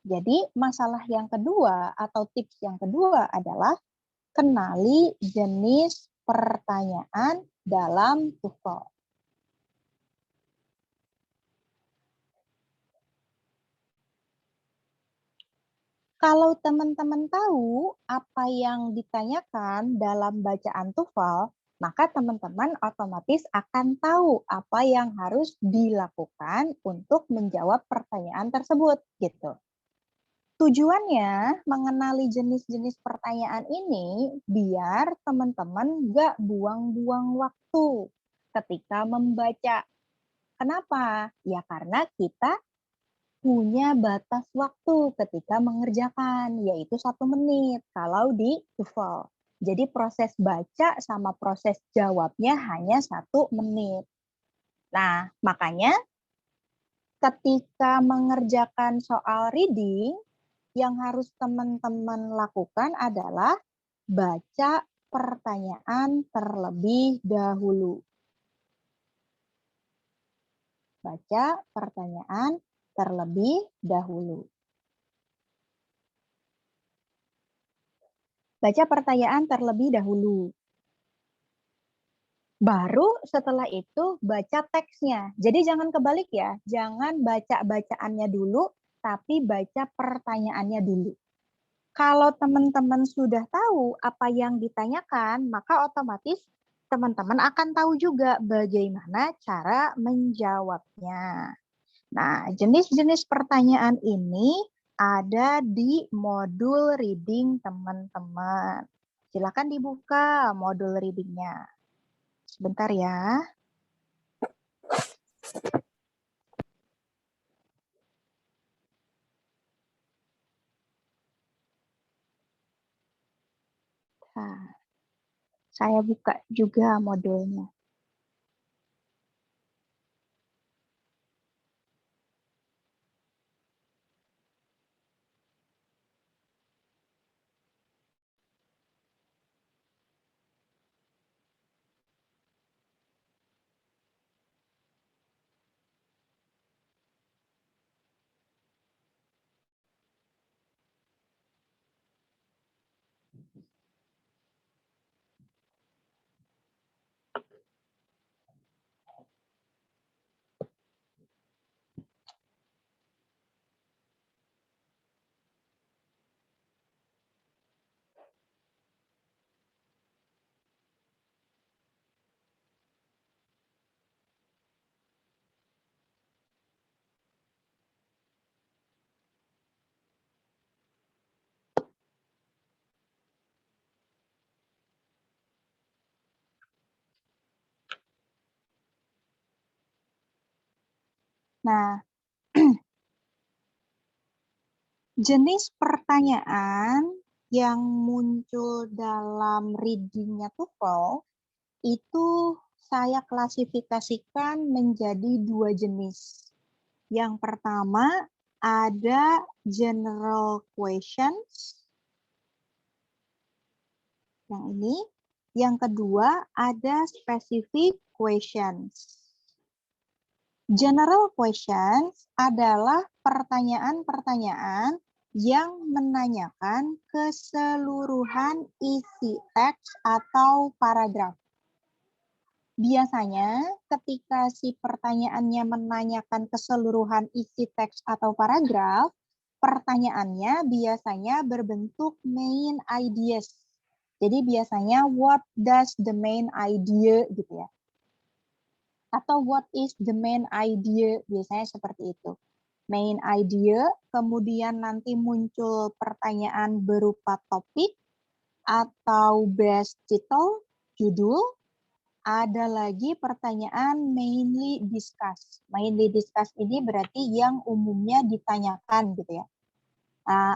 Jadi masalah yang kedua atau tips yang kedua adalah kenali jenis pertanyaan dalam TOEFL. Kalau teman-teman tahu apa yang ditanyakan dalam bacaan TOEFL, maka teman-teman otomatis akan tahu apa yang harus dilakukan untuk menjawab pertanyaan tersebut, gitu. Tujuannya mengenali jenis-jenis pertanyaan ini biar teman-teman nggak buang-buang waktu ketika membaca. Kenapa? Ya karena kita punya batas waktu ketika mengerjakan, yaitu 1 menit kalau di TOEFL. Jadi proses baca sama proses jawabnya hanya 1 menit. Nah, makanya ketika mengerjakan soal reading, yang harus teman-teman lakukan adalah baca pertanyaan terlebih dahulu. Baca pertanyaan terlebih dahulu. Baca pertanyaan terlebih dahulu. Baru setelah itu baca teksnya. Jadi jangan kebalik ya, jangan baca bacaannya dulu, tapi baca pertanyaannya dulu. Kalau teman-teman sudah tahu apa yang ditanyakan, maka otomatis teman-teman akan tahu juga bagaimana cara menjawabnya. Nah, jenis-jenis pertanyaan ini ada di modul reading teman-teman. Silakan dibuka modul readingnya. Sebentar ya. Nah, saya buka juga modulnya. Nah, jenis pertanyaan yang muncul dalam reading-nya TOEFL itu saya klasifikasikan menjadi 2 jenis. Yang pertama ada general questions. Yang ini. Yang kedua ada specific questions. General questions adalah pertanyaan-pertanyaan yang menanyakan keseluruhan isi teks atau paragraf. Biasanya ketika si pertanyaannya menanyakan keseluruhan isi teks atau paragraf, pertanyaannya biasanya berbentuk main ideas. Jadi biasanya what does the main idea gitu ya. Atau what is the main idea, biasanya seperti itu. Main idea, kemudian nanti muncul pertanyaan berupa topik atau best title, judul. Ada lagi pertanyaan mainly discuss. Mainly discuss ini berarti yang umumnya ditanyakan gitu ya.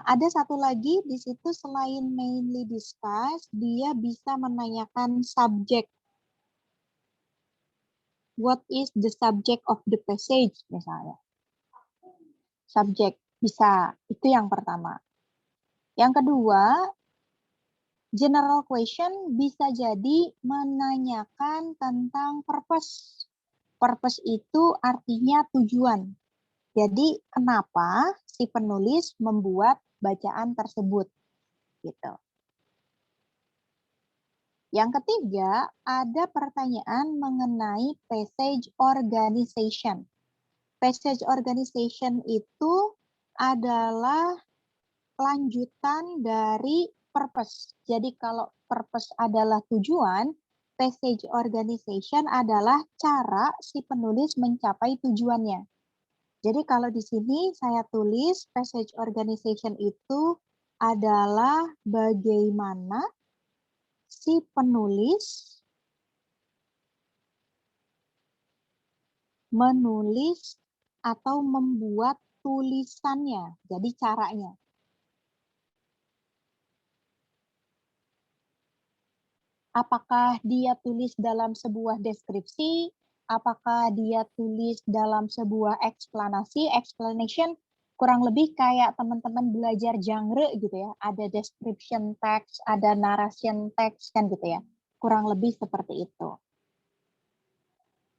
Ada satu lagi di situ selain mainly discuss, dia bisa menanyakan subject. What is the subject of the passage misalnya. Subjek bisa, itu yang pertama. Yang kedua, general question bisa jadi menanyakan tentang purpose. Purpose itu artinya tujuan. Jadi kenapa si penulis membuat bacaan tersebut gitu. Yang ketiga, ada pertanyaan mengenai passage organization. Passage organization itu adalah lanjutan dari purpose. Jadi kalau purpose adalah tujuan, passage organization adalah cara si penulis mencapai tujuannya. Jadi kalau di sini saya tulis passage organization itu adalah bagaimana si penulis menulis atau membuat tulisannya. Jadi caranya. Apakah dia tulis dalam sebuah deskripsi, apakah dia tulis dalam sebuah explanation, kurang lebih kayak teman-teman belajar genre gitu ya. Ada description text, ada narration text kan gitu ya. Kurang lebih seperti itu.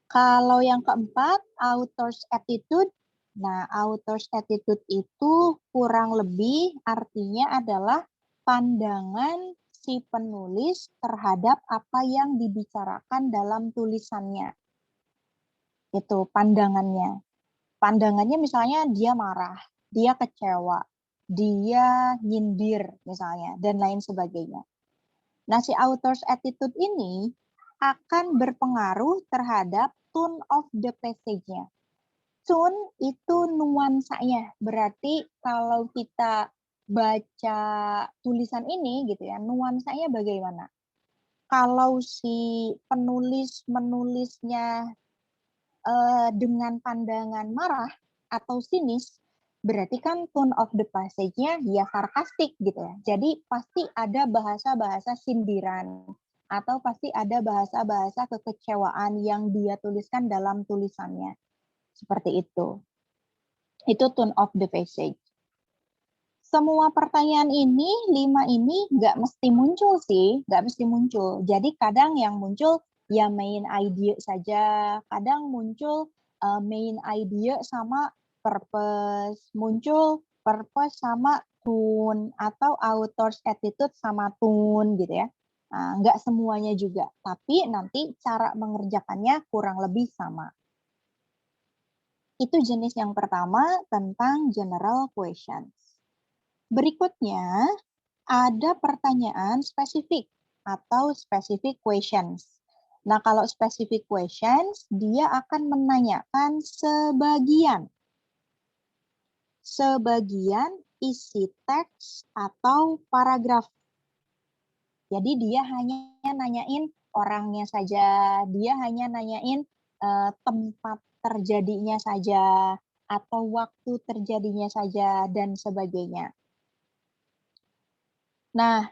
Kalau yang keempat, author's attitude. Nah, author's attitude itu kurang lebih artinya adalah pandangan si penulis terhadap apa yang dibicarakan dalam tulisannya. Itu pandangannya. Pandangannya misalnya dia marah, dia kecewa, dia nyindir misalnya, dan lain sebagainya. Nah, si author's attitude ini akan berpengaruh terhadap tone of the passage-nya. Tone itu nuansanya. Berarti kalau kita baca tulisan ini gitu ya, nuansanya bagaimana? Kalau si penulis menulisnya dengan pandangan marah atau sinis, berarti kan tone of the passage-nya ya sarkastik gitu ya. Jadi pasti ada bahasa-bahasa sindiran atau pasti ada bahasa-bahasa kekecewaan yang dia tuliskan dalam tulisannya. Seperti itu. Itu tone of the passage. Semua pertanyaan ini, 5 ini nggak mesti muncul sih, nggak mesti muncul. Jadi kadang yang muncul ya main idea saja, kadang muncul main idea sama purpose, muncul purpose sama tone, atau author's attitude sama tone gitu ya. Nah, nggak semuanya juga, tapi nanti cara mengerjakannya kurang lebih sama. Itu jenis yang pertama tentang general questions. Berikutnya, ada pertanyaan spesifik atau specific questions. Nah, kalau specific questions, dia akan menanyakan sebagian isi teks atau paragraf. Jadi dia hanya nanyain orangnya saja, dia hanya nanyain tempat terjadinya saja, atau waktu terjadinya saja, dan sebagainya. Nah,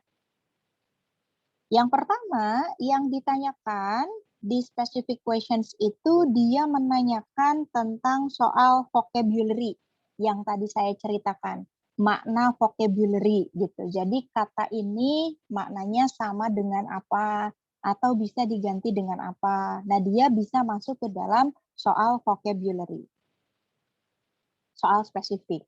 yang pertama yang ditanyakan di specific questions itu dia menanyakan tentang soal vocabulary yang tadi saya ceritakan, makna vocabulary gitu. Jadi kata ini maknanya sama dengan apa atau bisa diganti dengan apa. Nah, dia bisa masuk ke dalam soal vocabulary, soal spesifik.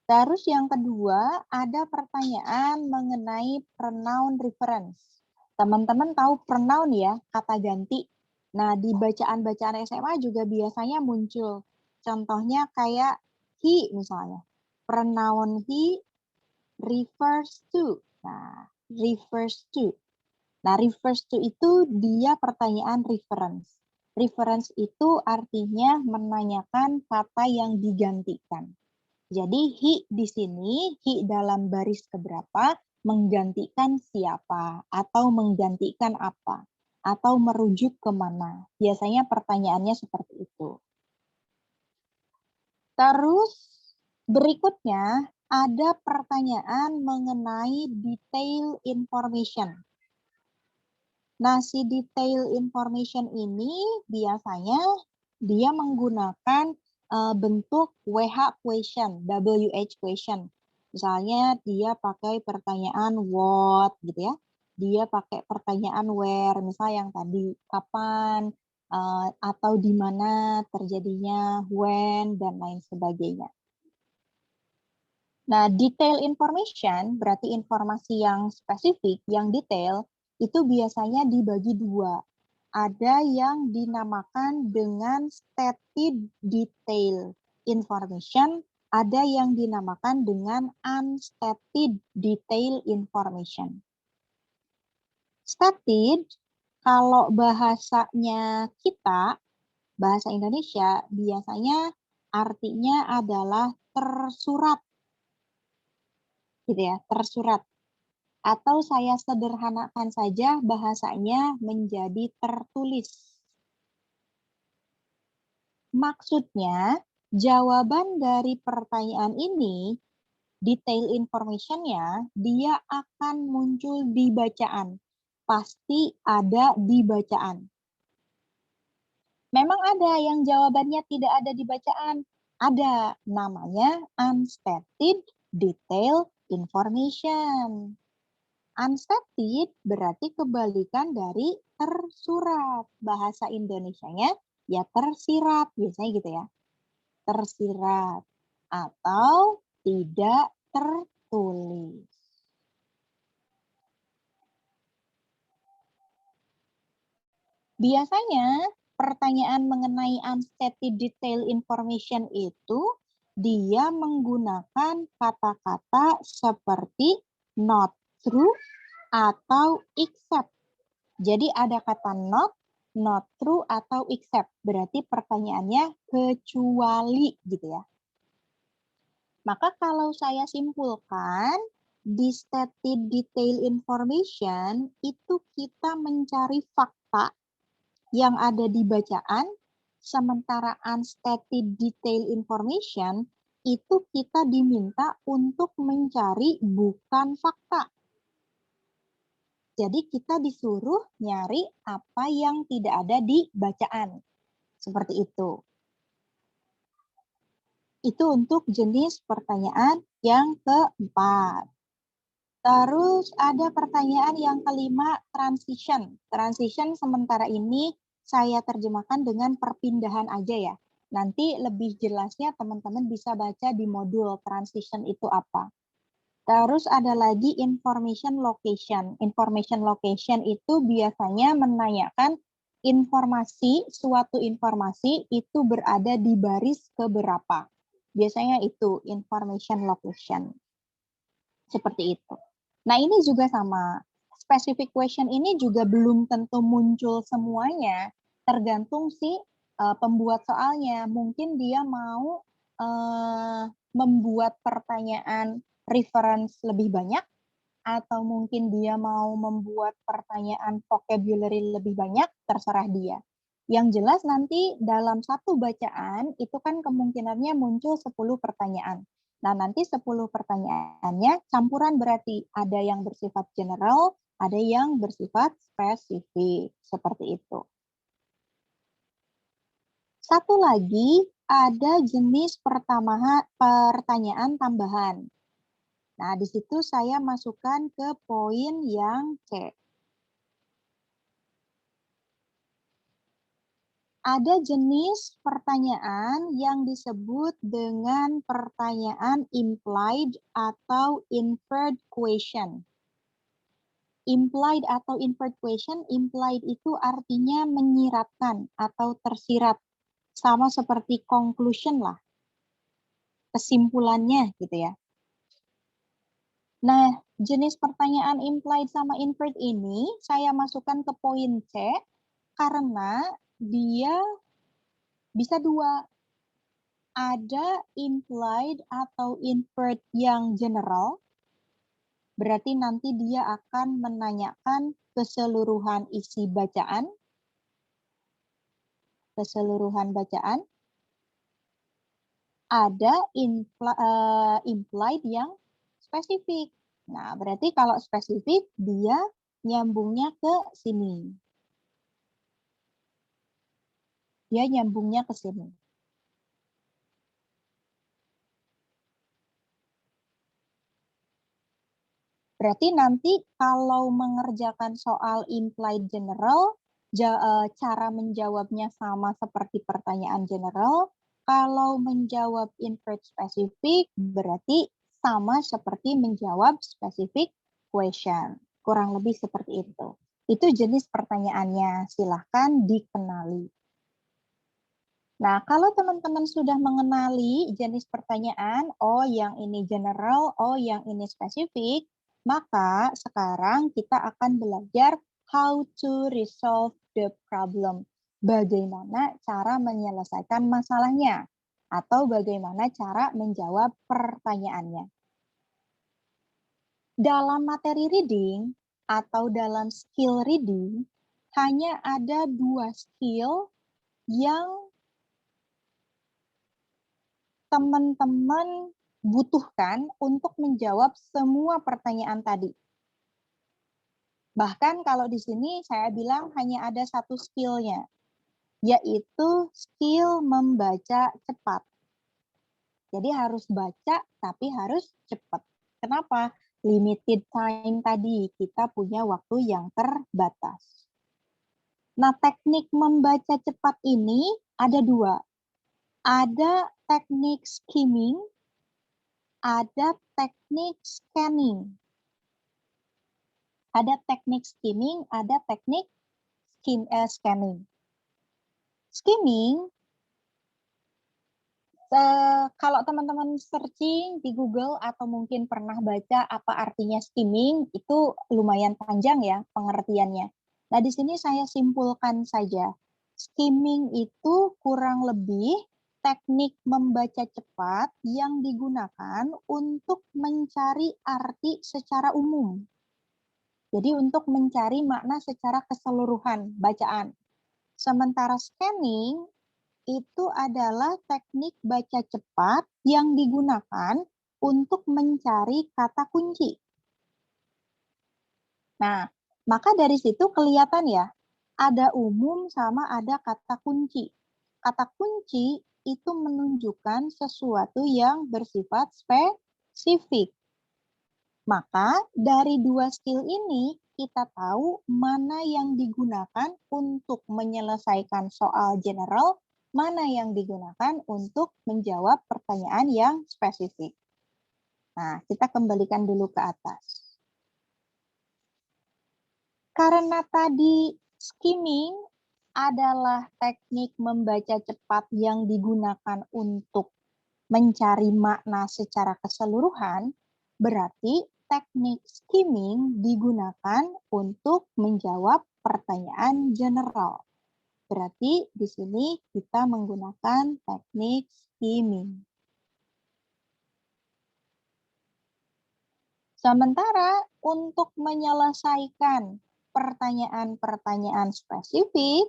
Terus yang kedua, ada pertanyaan mengenai pronoun reference. Teman-teman tahu pronoun ya, kata ganti. Nah, di bacaan-bacaan SMA juga biasanya muncul. Contohnya kayak he misalnya. Pronoun he refers to. Nah, refers to. Nah, refers to itu dia pertanyaan reference. Reference itu artinya menanyakan kata yang digantikan. Jadi he di sini, he dalam baris keberapa, menggantikan siapa, atau menggantikan apa, atau merujuk kemana. Biasanya pertanyaannya seperti itu. Terus berikutnya ada pertanyaan mengenai detail information. Nah, si detail information ini biasanya dia menggunakan bentuk WH question, WH question. Misalnya dia pakai pertanyaan what gitu ya. Dia pakai pertanyaan where, misalnya yang tadi kapan atau di mana terjadinya, when dan lain sebagainya. Nah, detail information berarti informasi yang spesifik, yang detail, itu biasanya dibagi dua. Ada yang dinamakan dengan stated detail information, ada yang dinamakan dengan unstated detail information. Stated, kalau bahasanya kita, bahasa Indonesia, biasanya artinya adalah tersurat. Gitu ya, tersurat. Atau saya sederhanakan saja bahasanya menjadi tertulis. Maksudnya, jawaban dari pertanyaan ini, detail information-nya, dia akan muncul di bacaan. Pasti ada di bacaan. Memang ada yang jawabannya tidak ada di bacaan. Ada, namanya unstated detail information. Unstated berarti kebalikan dari tersurat. Bahasa Indonesianya ya tersirat, biasanya gitu ya. Tersirat atau tidak tertulis. Biasanya pertanyaan mengenai unstated detail information itu dia menggunakan kata-kata seperti not true atau except. Jadi ada kata not true atau except. Berarti pertanyaannya kecuali gitu ya. Maka kalau saya simpulkan, di stated detail information itu kita mencari fakta yang ada di bacaan, sementara unstated detail information itu kita diminta untuk mencari bukan fakta. Jadi kita disuruh nyari apa yang tidak ada di bacaan. Seperti itu. Itu untuk jenis pertanyaan yang keempat. Terus ada pertanyaan yang kelima, transition. Transition sementara ini saya terjemahkan dengan perpindahan aja ya. Nanti lebih jelasnya teman-teman bisa baca di modul transition itu apa. Terus ada lagi information location. Information location itu biasanya menanyakan informasi, suatu informasi itu berada di baris keberapa. Biasanya itu information location. Seperti itu. Nah, ini juga sama. Specific question ini juga belum tentu muncul semuanya. Tergantung si pembuat soalnya. Mungkin dia mau membuat pertanyaan reference lebih banyak, atau mungkin dia mau membuat pertanyaan vocabulary lebih banyak, terserah dia. Yang jelas nanti dalam satu bacaan itu kan kemungkinannya muncul 10 pertanyaan. Nah, nanti 10 pertanyaannya campuran, berarti ada yang bersifat general, ada yang bersifat spesifik. Seperti itu. Satu lagi, ada jenis pertanyaan tambahan. Nah, di situ saya masukkan ke poin yang C. Ada jenis pertanyaan yang disebut dengan pertanyaan implied atau inferred question. Implied atau inferred question, implied itu artinya menyiratkan atau tersirat. Sama seperti conclusion lah. Kesimpulannya gitu ya. Nah, jenis pertanyaan implied sama inferred ini saya masukkan ke poin C karena dia bisa dua. Ada implied atau inferred yang general, berarti nanti dia akan menanyakan keseluruhan isi bacaan. Keseluruhan bacaan. Ada implied yang spesifik. Nah, berarti kalau spesifik, dia nyambungnya ke sini. Dia nyambungnya ke sini. Berarti nanti kalau mengerjakan soal implied general, cara menjawabnya sama seperti pertanyaan general. Kalau menjawab inferred spesifik, berarti sama seperti menjawab specific question. Kurang lebih seperti itu. Itu jenis pertanyaannya. Silahkan dikenali. Nah, kalau teman-teman sudah mengenali jenis pertanyaan, oh yang ini general, oh yang ini spesifik, maka sekarang kita akan belajar how to resolve the problem. Bagaimana cara menyelesaikan masalahnya, atau bagaimana cara menjawab pertanyaannya. Dalam materi reading atau dalam skill reading, hanya ada 2 skill yang teman-teman butuhkan untuk menjawab semua pertanyaan tadi. Bahkan kalau di sini saya bilang hanya ada 1 skill-nya, yaitu skill membaca cepat. Jadi harus baca tapi harus cepat. Kenapa? Limited time tadi, kita punya waktu yang terbatas. Nah, teknik membaca cepat ini ada 2. Ada teknik skimming, ada teknik scanning. Ada teknik skimming, ada teknik scanning. Skimming, kalau teman-teman searching di Google atau mungkin pernah baca apa artinya skimming, itu lumayan panjang ya pengertiannya. Nah, di sini saya simpulkan saja. Skimming itu kurang lebih teknik membaca cepat yang digunakan untuk mencari arti secara umum. Jadi untuk mencari makna secara keseluruhan bacaan. Sementara scanning itu adalah teknik baca cepat yang digunakan untuk mencari kata kunci. Nah, maka dari situ kelihatan ya, ada umum sama ada kata kunci. Kata kunci itu menunjukkan sesuatu yang bersifat spesifik. Maka dari 2 skill ini kita tahu mana yang digunakan untuk menyelesaikan soal general, mana yang digunakan untuk menjawab pertanyaan yang spesifik. Nah, kita kembalikan dulu ke atas. Karena tadi skimming adalah teknik membaca cepat yang digunakan untuk mencari makna secara keseluruhan, berarti teknik skimming digunakan untuk menjawab pertanyaan general. Berarti di sini kita menggunakan teknik skimming. Sementara untuk menyelesaikan pertanyaan-pertanyaan spesifik,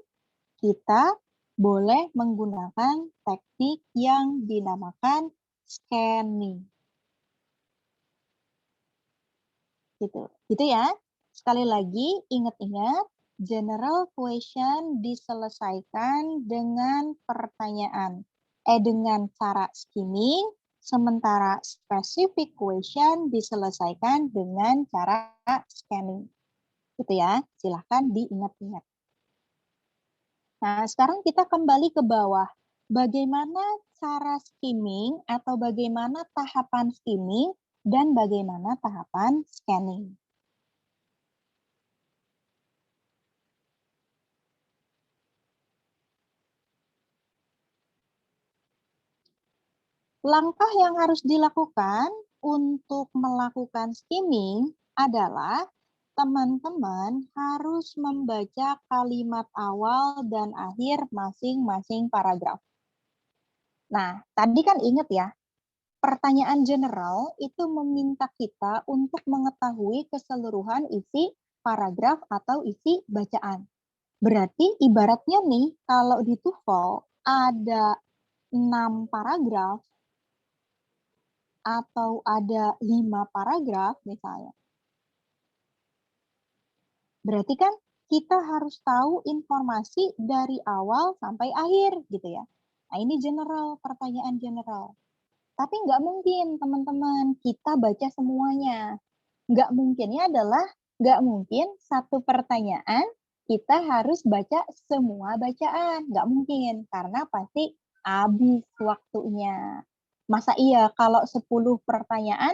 kita boleh menggunakan teknik yang dinamakan scanning. Gitu ya. Sekali lagi, ingat-ingat, general question diselesaikan dengan pertanyaan, dengan cara skimming, sementara specific question diselesaikan dengan cara scanning. Gitu ya, silahkan diingat-ingat. Nah, sekarang kita kembali ke bawah. Bagaimana cara skimming atau bagaimana tahapan skimming dan bagaimana tahapan scanning. Langkah yang harus dilakukan untuk melakukan skimming adalah teman-teman harus membaca kalimat awal dan akhir masing-masing paragraf. Nah, tadi kan ingat ya, pertanyaan general itu meminta kita untuk mengetahui keseluruhan isi paragraf atau isi bacaan. Berarti ibaratnya nih, kalau di TOEFL ada 6 paragraf, atau ada 5 paragraf misalnya. Berarti kan kita harus tahu informasi dari awal sampai akhir gitu ya. Nah ini general, pertanyaan general. Tapi nggak mungkin teman-teman kita baca semuanya. Nggak mungkinnya adalah nggak mungkin satu pertanyaan kita harus baca semua bacaan. Nggak mungkin karena pasti habis waktunya. Masa iya kalau 10 pertanyaan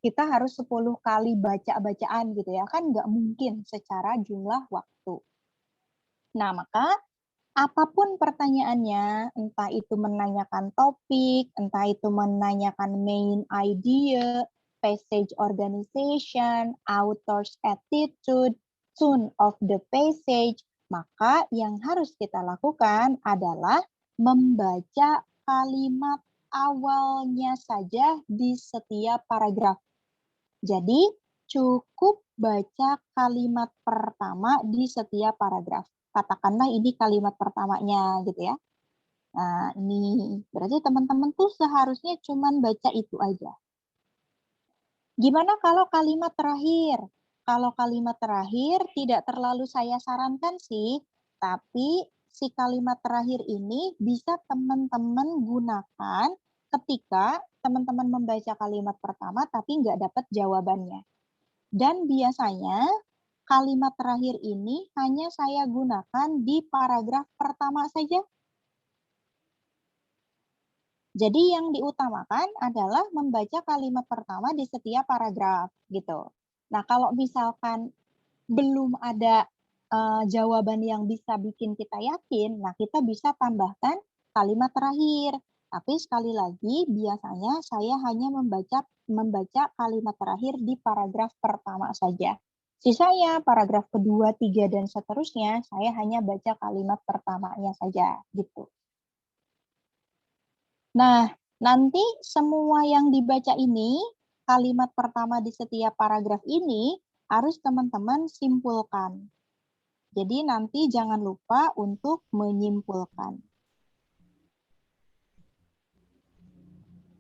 kita harus 10 kali baca bacaan gitu ya, kan nggak mungkin secara jumlah waktu. Nah, maka apapun pertanyaannya, entah itu menanyakan topik, entah itu menanyakan main idea, passage organization, author's attitude, tone of the passage, maka yang harus kita lakukan adalah membaca kalimat awalnya saja di setiap paragraf. Jadi, cukup baca kalimat pertama di setiap paragraf. Katakanlah ini kalimat pertamanya gitu ya. Nah, ini berarti teman-teman tuh seharusnya cuman baca itu aja. Gimana kalau kalimat terakhir? Kalau kalimat terakhir tidak terlalu saya sarankan sih, tapi si kalimat terakhir ini bisa teman-teman gunakan ketika teman-teman membaca kalimat pertama tapi nggak dapat jawabannya. Dan biasanya kalimat terakhir ini hanya saya gunakan di paragraf pertama saja. Jadi yang diutamakan adalah membaca kalimat pertama di setiap paragraf gitu. Nah, kalau misalkan belum ada jawaban yang bisa bikin kita yakin, nah kita bisa tambahkan kalimat terakhir. Tapi sekali lagi biasanya saya hanya membaca kalimat terakhir di paragraf pertama saja. Sisanya paragraf kedua, 3 dan seterusnya saya hanya baca kalimat pertamanya saja gitu. Nah, nanti semua yang dibaca ini, kalimat pertama di setiap paragraf ini harus teman-teman simpulkan. Jadi nanti jangan lupa untuk menyimpulkan.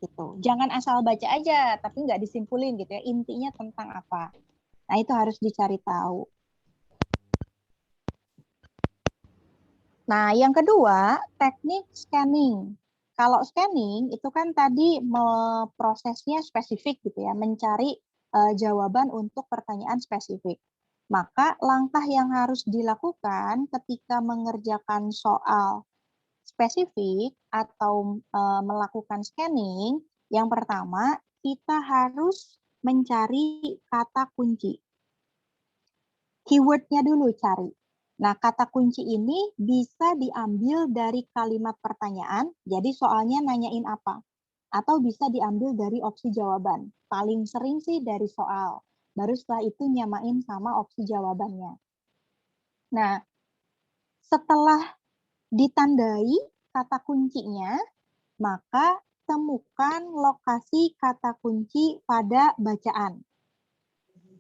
Gitu. Jangan asal baca aja, tapi nggak disimpulin gitu ya. Intinya tentang apa. Nah, itu harus dicari tahu. Nah, yang kedua, teknik scanning. Kalau scanning itu kan tadi prosesnya spesifik gitu ya, mencari jawaban untuk pertanyaan spesifik. Maka langkah yang harus dilakukan ketika mengerjakan soal spesifik atau melakukan scanning, yang pertama kita harus mencari kata kunci. Keywordnya dulu cari. Nah, kata kunci ini bisa diambil dari kalimat pertanyaan, jadi soalnya nanyain apa. Atau bisa diambil dari opsi jawaban. Paling sering sih dari soal. Baru setelah itu nyamain sama opsi jawabannya. Nah, setelah ditandai kata kuncinya, maka temukan lokasi kata kunci pada bacaan.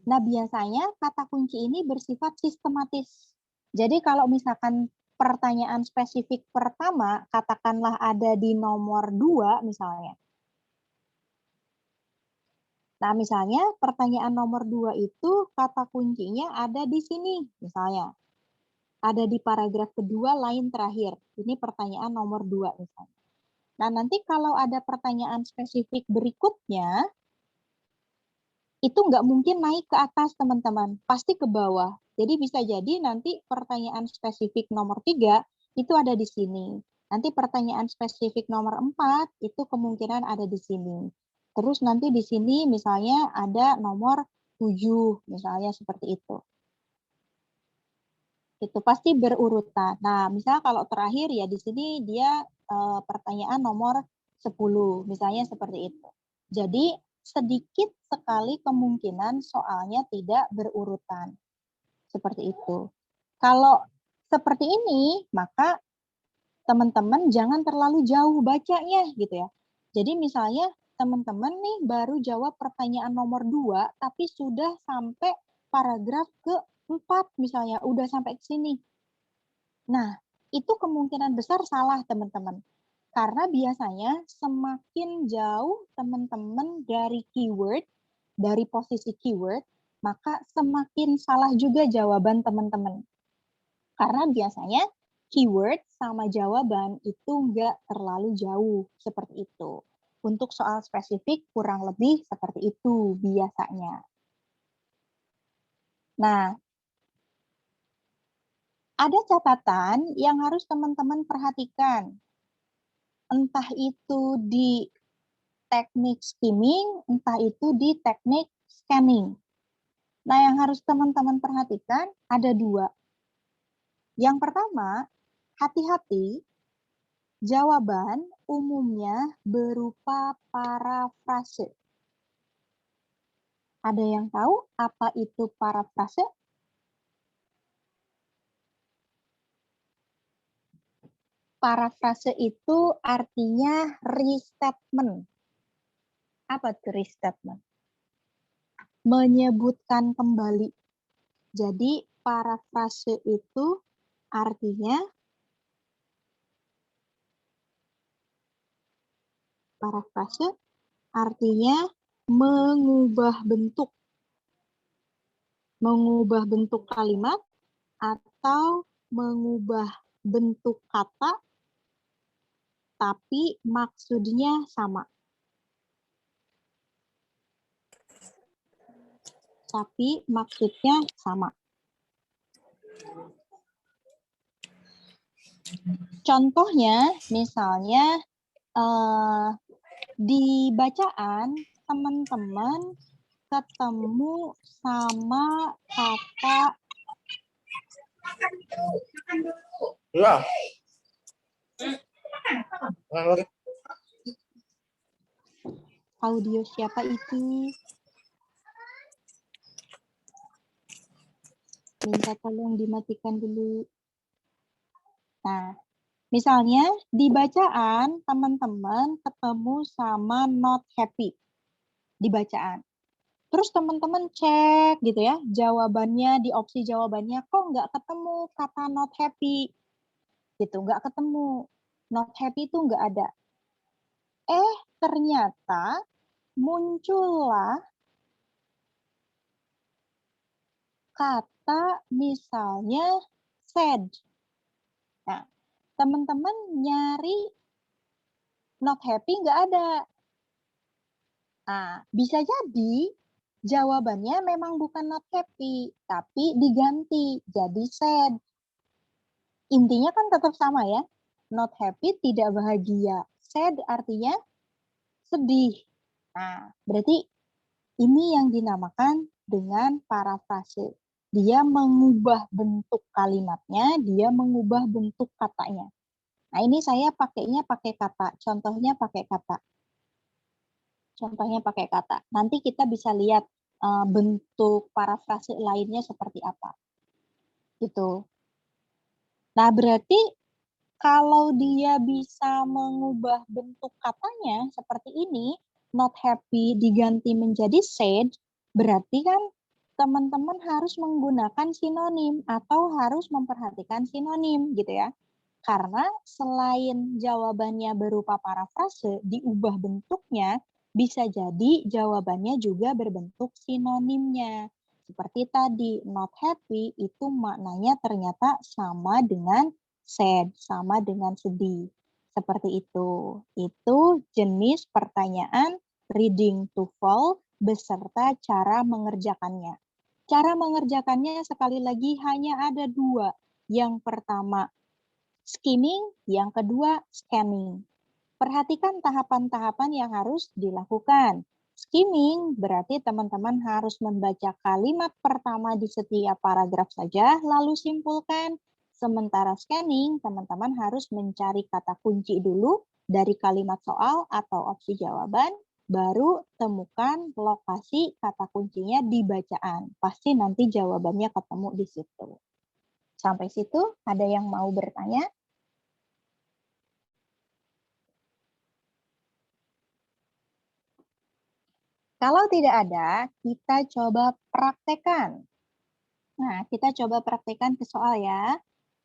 Nah, biasanya kata kunci ini bersifat sistematis. Jadi kalau misalkan pertanyaan spesifik pertama, katakanlah ada di nomor 2 misalnya. Nah, misalnya pertanyaan nomor 2 itu kata kuncinya ada di sini, misalnya. Ada di paragraf kedua, line terakhir. Ini pertanyaan nomor 2 misalnya. Nah, nanti kalau ada pertanyaan spesifik berikutnya, itu nggak mungkin naik ke atas, teman-teman. Pasti ke bawah. Jadi bisa jadi nanti pertanyaan spesifik nomor 3 itu ada di sini. Nanti pertanyaan spesifik nomor 4 itu kemungkinan ada di sini. Terus nanti di sini misalnya ada nomor 7, misalnya seperti itu. Itu pasti berurutan. Nah, misalnya kalau terakhir ya di sini dia pertanyaan nomor 10, misalnya seperti itu. Jadi sedikit sekali kemungkinan soalnya tidak berurutan. Seperti itu. Kalau seperti ini, maka teman-teman jangan terlalu jauh bacanya gitu ya. Jadi misalnya teman-teman nih baru jawab pertanyaan nomor 2, tapi sudah sampai paragraf ke-4 misalnya, udah sampai ke sini. Nah, itu kemungkinan besar salah teman-teman. Karena biasanya semakin jauh teman-teman dari keyword, dari posisi keyword, maka semakin salah juga jawaban teman-teman. Karena biasanya keyword sama jawaban itu nggak terlalu jauh seperti itu. Untuk soal spesifik kurang lebih seperti itu biasanya. Nah, ada catatan yang harus teman-teman perhatikan. Entah itu di teknik skimming, entah itu di teknik scanning. Nah, yang harus teman-teman perhatikan ada 2. Yang pertama, hati-hati, jawaban umumnya berupa parafrase. Ada yang tahu apa itu parafrase? Parafrase itu artinya restatement. Apa itu restatement? Menyebutkan kembali. Jadi parafrase itu artinya mengubah bentuk. Mengubah bentuk kalimat atau mengubah bentuk kata tapi maksudnya sama. Tapi maksudnya sama. Contohnya, misalnya di bacaan teman-teman ketemu sama kata Ya. audio siapa itu? Minta tolong dimatikan dulu. Nah, misalnya di bacaan teman-teman ketemu sama not happy di bacaan. Terus teman-teman cek gitu ya, jawabannya di opsi jawabannya kok nggak ketemu kata not happy. Gitu, nggak ketemu. Not happy itu nggak ada. Ternyata muncullah kata misalnya sad. Nah, teman-teman nyari not happy nggak ada. Nah, bisa jadi jawabannya memang bukan not happy, tapi diganti jadi sad. Intinya kan tetap sama ya. Not happy tidak bahagia. Sad artinya sedih. Nah, berarti ini yang dinamakan dengan parafrase. Dia mengubah bentuk kalimatnya, dia mengubah bentuk katanya. Nah, ini saya pakainya pakai kata. Contohnya pakai kata. Contohnya pakai kata. Nanti kita bisa lihat bentuk parafrase lainnya seperti apa. Gitu. Nah, berarti kalau dia bisa mengubah bentuk katanya seperti ini, not happy diganti menjadi sad, berarti kan teman-teman harus menggunakan sinonim atau harus memperhatikan sinonim gitu ya. Karena selain jawabannya berupa parafrase, diubah bentuknya, bisa jadi jawabannya juga berbentuk sinonimnya. Seperti tadi, not happy itu maknanya ternyata sama dengan sad, sama dengan sedih. Seperti itu. Itu jenis pertanyaan reading TOEFL beserta cara mengerjakannya. Cara mengerjakannya sekali lagi hanya ada dua. Yang pertama, skimming, yang kedua scanning. Perhatikan tahapan-tahapan yang harus dilakukan. Skimming berarti teman-teman harus membaca kalimat pertama di setiap paragraf saja, lalu simpulkan. Sementara scanning, teman-teman harus mencari kata kunci dulu dari kalimat soal atau opsi jawaban, baru temukan lokasi kata kuncinya di bacaan. Pasti nanti jawabannya ketemu di situ. Sampai situ, ada yang mau bertanya? Kalau tidak ada, kita coba praktekkan. Nah, kita coba praktekkan ke soal ya.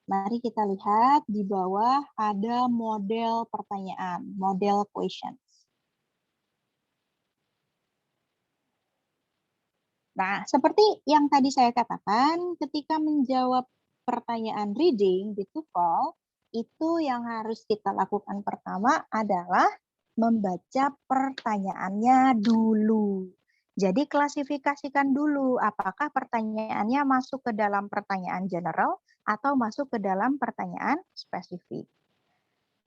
Mari kita lihat di bawah ada model pertanyaan, model questions. Nah, seperti yang tadi saya katakan, ketika menjawab pertanyaan reading di TOEFL, itu yang harus kita lakukan pertama adalah membaca pertanyaannya dulu. Jadi klasifikasikan dulu apakah pertanyaannya masuk ke dalam pertanyaan general atau masuk ke dalam pertanyaan spesifik.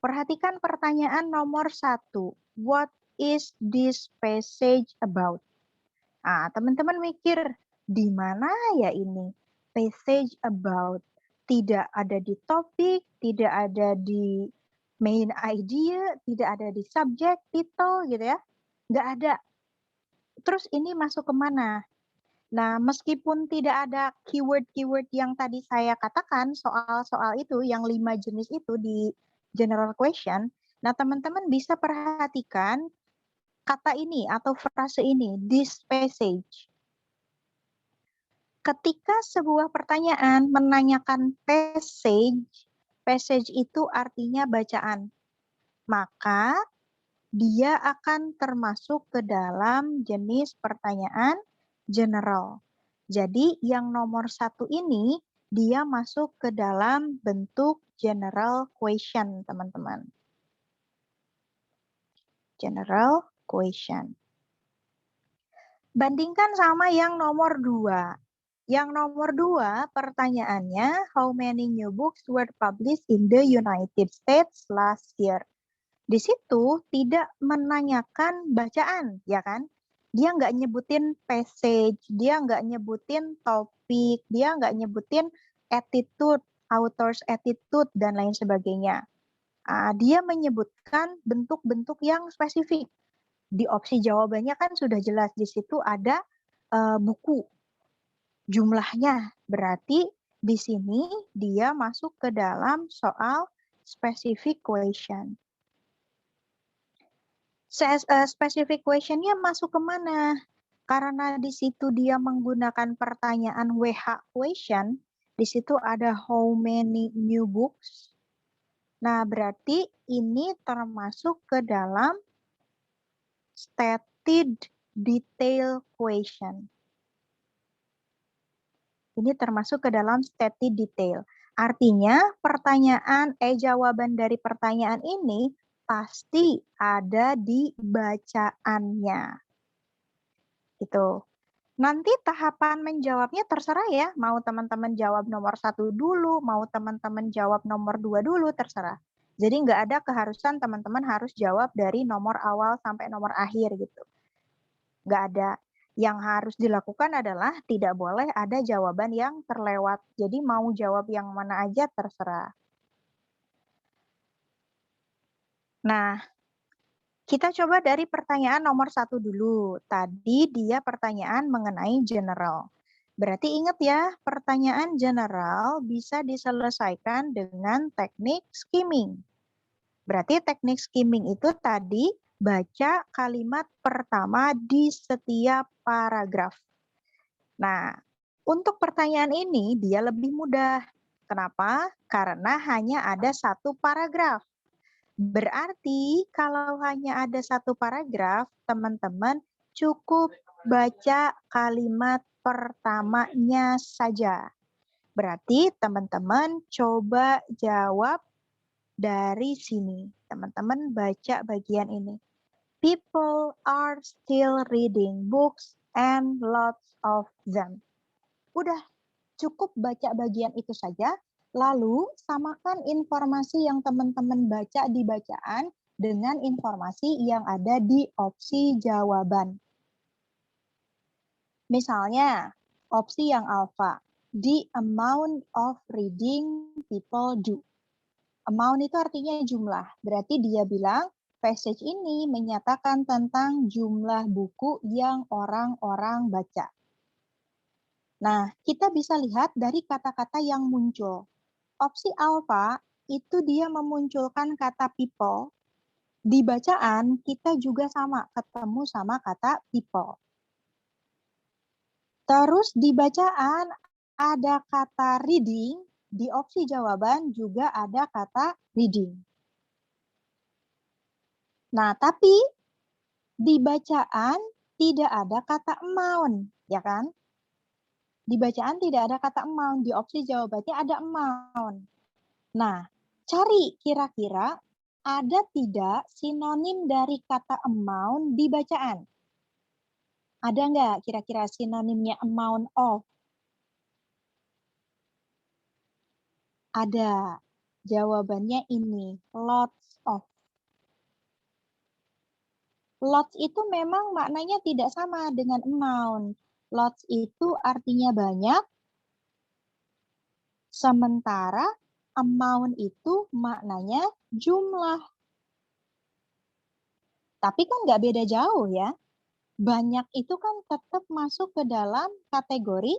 Perhatikan pertanyaan nomor 1. What is this passage about? Nah, teman-teman mikir, di mana ya ini? Passage about. Tidak ada di topik, tidak ada di main idea, tidak ada di subject, title gitu ya. Nggak ada. Terus ini masuk kemana? Nah, meskipun tidak ada keyword-keyword yang tadi saya katakan, soal-soal itu, yang 5 jenis itu di general question, nah teman-teman bisa perhatikan kata ini atau frase ini, this passage. Ketika sebuah pertanyaan menanyakan passage itu artinya bacaan. Maka dia akan termasuk ke dalam jenis pertanyaan general. Jadi yang nomor 1 ini dia masuk ke dalam bentuk general question, teman-teman. General question. Bandingkan sama yang nomor 2. Yang nomor 2 pertanyaannya, how many new books were published in the United States last year? Di situ tidak menanyakan bacaan, ya kan? Dia nggak nyebutin passage, dia nggak nyebutin topik, dia nggak nyebutin attitude, author's attitude, dan lain sebagainya. Dia menyebutkan bentuk-bentuk yang spesifik. Di opsi jawabannya kan sudah jelas, di situ ada buku. Jumlahnya, berarti di sini dia masuk ke dalam soal specific question. Specific question-nya masuk kemana? Karena di situ dia menggunakan pertanyaan WH question, di situ ada how many new books. Nah, berarti ini termasuk ke dalam stated detail question. Ini termasuk ke dalam stated detail. Artinya jawaban dari pertanyaan ini pasti ada di bacaannya. Gitu. Nanti tahapan menjawabnya terserah ya. Mau teman-teman jawab nomor 1 dulu, mau teman-teman jawab nomor 2 dulu, terserah. Jadi nggak ada keharusan teman-teman harus jawab dari nomor awal sampai nomor akhir gitu. Nggak ada. Yang harus dilakukan adalah tidak boleh ada jawaban yang terlewat. Jadi mau jawab yang mana aja terserah. Nah, kita coba dari pertanyaan nomor 1 dulu. Tadi dia pertanyaan mengenai general. Berarti ingat ya, pertanyaan general bisa diselesaikan dengan teknik skimming. Berarti teknik skimming itu tadi baca kalimat pertama di setiap paragraf. Nah, untuk pertanyaan ini dia lebih mudah. Kenapa? Karena hanya ada satu paragraf. Berarti kalau hanya ada satu paragraf, teman-teman cukup baca kalimat pertamanya saja. Berarti teman-teman coba jawab dari sini. Teman-teman baca bagian ini. People are still reading books and lots of them. Udah, cukup baca bagian itu saja. Lalu samakan informasi yang teman-teman baca di bacaan dengan informasi yang ada di opsi jawaban. Misalnya, opsi yang alfa, the amount of reading people do. Amount itu artinya jumlah, berarti dia bilang passage ini menyatakan tentang jumlah buku yang orang-orang baca. Nah, kita bisa lihat dari kata-kata yang muncul. Opsi alfa itu dia memunculkan kata people. Di bacaan kita juga sama, ketemu sama kata people. Terus di bacaan ada kata reading, di opsi jawaban juga ada kata reading. Nah, tapi di bacaan tidak ada kata amount, ya kan? Di bacaan tidak ada kata amount, di opsi jawabannya ada amount. Nah, cari kira-kira ada tidak sinonim dari kata amount di bacaan? Ada nggak kira-kira sinonimnya amount of? Ada. Jawabannya ini, lots of. Lots itu memang maknanya tidak sama dengan amount. Lots itu artinya banyak, sementara amount itu maknanya jumlah. Tapi kan nggak beda jauh ya. Banyak itu kan tetap masuk ke dalam kategori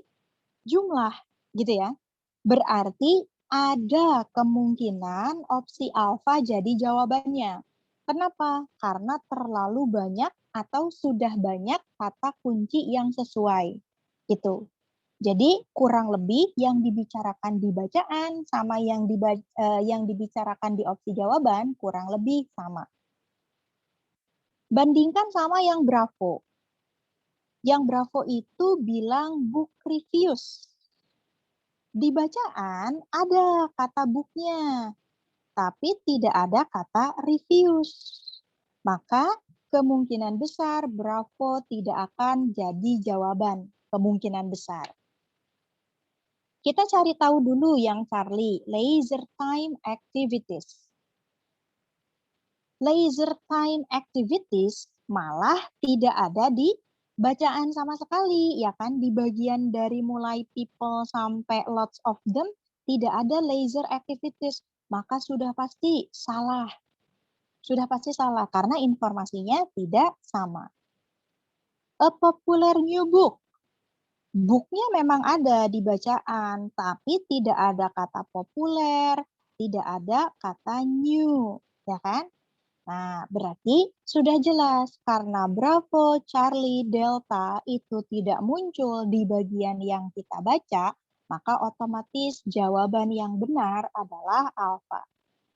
jumlah, gitu ya. Berarti ada kemungkinan opsi alfa jadi jawabannya. Kenapa? Karena terlalu banyak atau sudah banyak kata kunci yang sesuai. Gitu. Jadi kurang lebih yang dibicarakan di bacaan sama yang dibicarakan di opsi jawaban kurang lebih sama. Bandingkan sama yang Bravo. Yang Bravo itu bilang book reviews. Di bacaan ada kata booknya, tapi tidak ada kata reviews. Maka kemungkinan besar Bravo tidak akan jadi jawaban. Kemungkinan besar. Kita cari tahu dulu yang Charlie, leisure time activities. Leisure time activities malah tidak ada di bacaan sama sekali, ya kan? Di bagian dari mulai people sampai lots of them, tidak ada leisure activities. Maka sudah pasti salah. Sudah pasti salah, karena informasinya tidak sama. A popular new book. Booknya memang ada di bacaan, tapi tidak ada kata populer, tidak ada kata new, ya kan? Nah, berarti sudah jelas karena Bravo, Charlie, Delta itu tidak muncul di bagian yang kita baca, maka otomatis jawaban yang benar adalah alfa.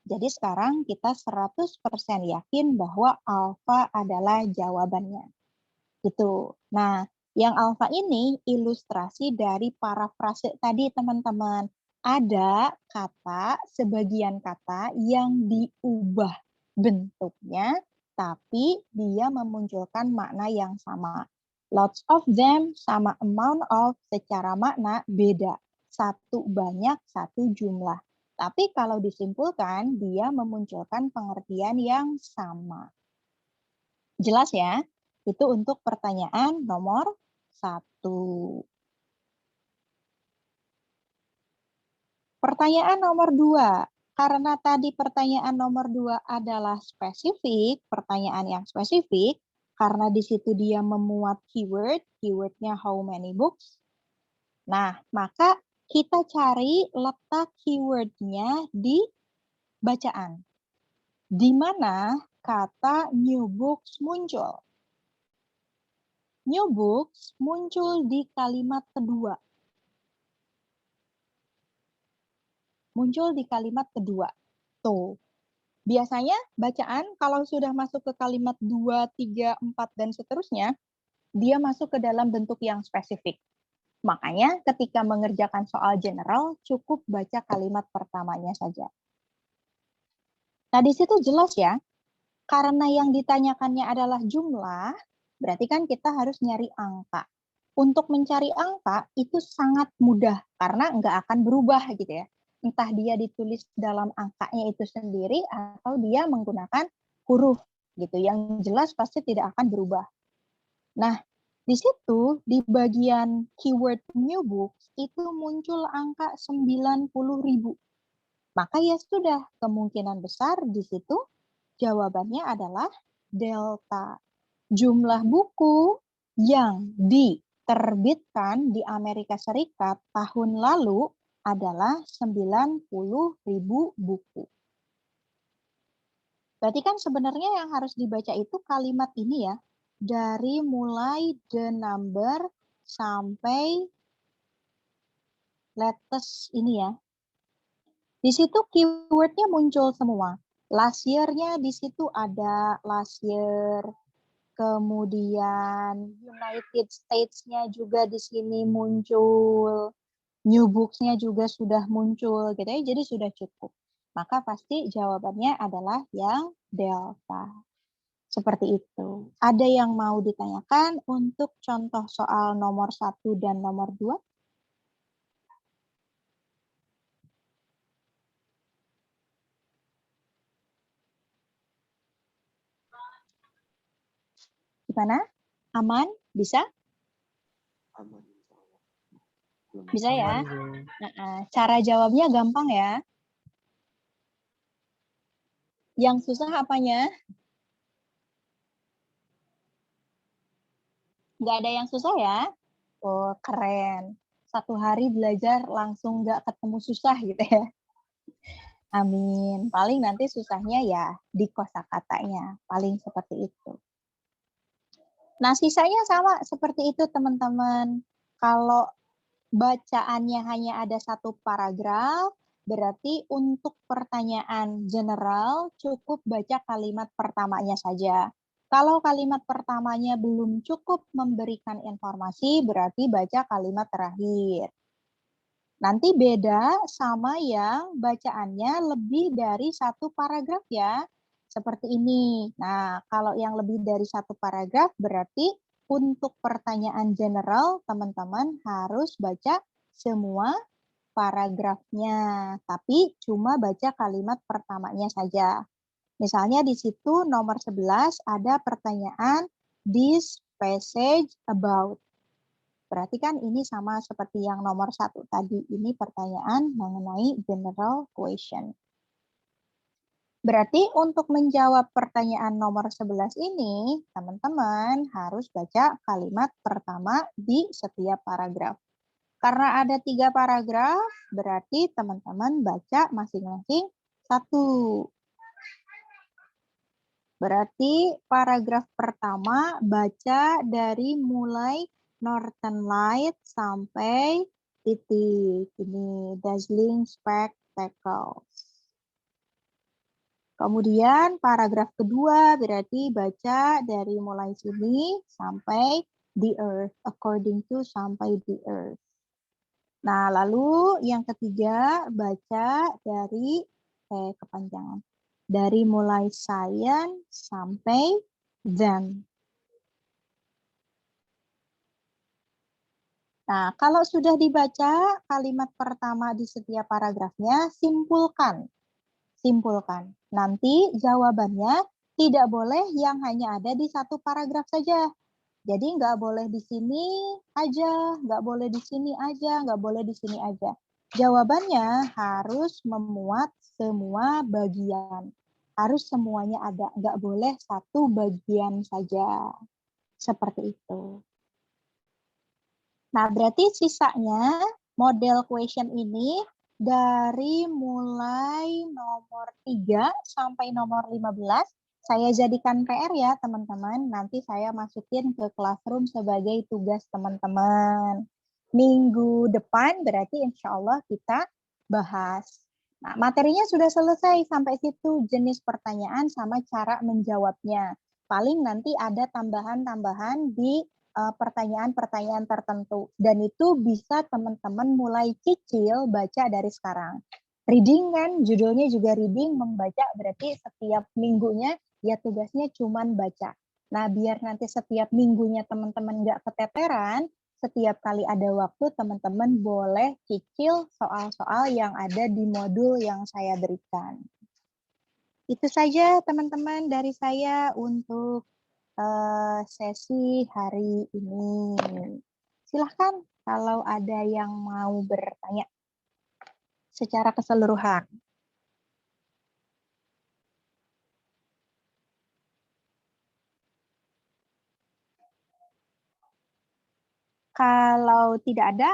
Jadi sekarang kita 100% yakin bahwa alfa adalah jawabannya. Gitu. Nah, yang alfa ini ilustrasi dari parafrase tadi teman-teman. Ada kata, sebagian kata yang diubah bentuknya, tapi dia memunculkan makna yang sama. Lots of them sama amount of secara makna beda. Satu banyak, satu jumlah. Tapi kalau disimpulkan, dia memunculkan pengertian yang sama. Jelas ya? Itu untuk pertanyaan nomor 1. Pertanyaan nomor 2. Karena tadi pertanyaan nomor 2 adalah spesifik, pertanyaan yang spesifik, karena di situ dia memuat keyword, keywordnya how many books. Nah, maka kita cari letak keywordnya di bacaan. Di mana kata new books muncul. New books muncul di kalimat kedua. Muncul di kalimat kedua. Tuh. Biasanya bacaan kalau sudah masuk ke kalimat 2, 3, 4, dan seterusnya, dia masuk ke dalam bentuk yang spesifik. Makanya ketika mengerjakan soal general, cukup baca kalimat pertamanya saja. Nah, di situ jelas ya, karena yang ditanyakannya adalah jumlah, berarti kan kita harus nyari angka. Untuk mencari angka itu sangat mudah, karena nggak akan berubah gitu ya. Entah dia ditulis dalam angkanya itu sendiri, atau dia menggunakan huruf gitu. Yang jelas pasti tidak akan berubah. Nah, di situ, di bagian keyword new books, itu muncul angka 90.000. Maka ya sudah, kemungkinan besar di situ jawabannya adalah delta. Jumlah buku yang diterbitkan di Amerika Serikat tahun lalu adalah 90.000 buku. Berarti kan sebenarnya yang harus dibaca itu kalimat ini ya, dari mulai the number sampai letters ini ya. Di situ keywordnya muncul semua. Last year-nya di situ ada last year, kemudian United States-nya juga di sini muncul, new books-nya juga sudah muncul, gitu ya. Jadi sudah cukup. Maka pasti jawabannya adalah yang delta. Seperti itu. Ada yang mau ditanyakan untuk contoh soal nomor 1 dan nomor 2? Gimana? Aman? Bisa? Aman. Bisa ya? Cara jawabnya gampang ya. Yang susah apanya? Nggak ada yang susah ya? Oh, keren. 1 hari belajar langsung nggak ketemu susah gitu ya. Amin. Paling nanti susahnya ya di kosakatanya. Paling seperti itu. Nah, sisanya sama seperti itu teman-teman. Kalau bacaannya hanya ada 1 paragraf, berarti untuk pertanyaan general cukup baca kalimat pertamanya saja. Kalau kalimat pertamanya belum cukup memberikan informasi, berarti baca kalimat terakhir. Nanti beda sama yang bacaannya lebih dari 1 paragraf ya. Seperti ini. Nah, kalau yang lebih dari 1 paragraf berarti untuk pertanyaan general teman-teman harus baca semua paragrafnya. Tapi cuma baca kalimat pertamanya saja. Misalnya di situ nomor 11 ada pertanyaan this passage about. Berarti kan ini sama seperti yang nomor 1 tadi. Ini pertanyaan mengenai general question. Berarti untuk menjawab pertanyaan nomor 11 ini, teman-teman harus baca kalimat pertama di setiap paragraf. Karena ada 3 paragraf, berarti teman-teman baca masing-masing 1. Berarti paragraf pertama baca dari mulai Northern Light sampai titik ini dazzling spectacles. Kemudian paragraf kedua berarti baca dari mulai sini sampai the earth, according to sampai the earth. Nah, lalu yang ketiga baca dari kepanjangan. Dari mulai science sampai then. Nah, kalau sudah dibaca kalimat pertama di setiap paragrafnya, simpulkan. Simpulkan. Nanti jawabannya tidak boleh yang hanya ada di 1 paragraf saja. Jadi nggak boleh di sini aja, nggak boleh di sini aja, nggak boleh di sini aja. Jawabannya harus memuat semua bagian. Harus semuanya ada, nggak boleh 1 bagian saja. Seperti itu. Nah, berarti sisanya model question ini dari mulai nomor 3 sampai nomor 15 saya jadikan PR ya teman-teman. Nanti saya masukin ke Classroom sebagai tugas teman-teman. Minggu depan berarti insya Allah kita bahas. Nah, materinya sudah selesai sampai situ, jenis pertanyaan sama cara menjawabnya. Paling nanti ada tambahan-tambahan di pertanyaan-pertanyaan tertentu. Dan itu bisa teman-teman mulai cicil baca dari sekarang. Reading kan, judulnya juga reading, membaca berarti setiap minggunya ya tugasnya cuman baca. Nah, biar nanti setiap minggunya teman-teman nggak keteteran, setiap kali ada waktu teman-teman boleh cicil soal-soal yang ada di modul yang saya berikan. Itu saja teman-teman dari saya untuk sesi hari ini. Silahkan kalau ada yang mau bertanya secara keseluruhan. Kalau tidak ada,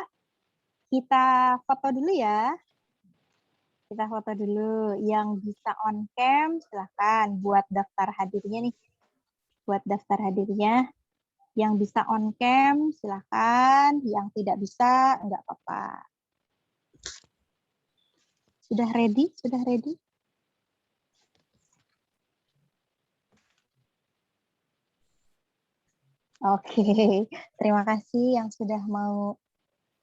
kita foto dulu ya. Kita foto dulu. Yang bisa on cam, silahkan buat daftar hadirnya nih. Buat daftar hadirnya. Yang bisa on cam, silahkan. Yang tidak bisa, enggak apa-apa. Sudah ready? Sudah ready? Oke, terima kasih yang sudah mau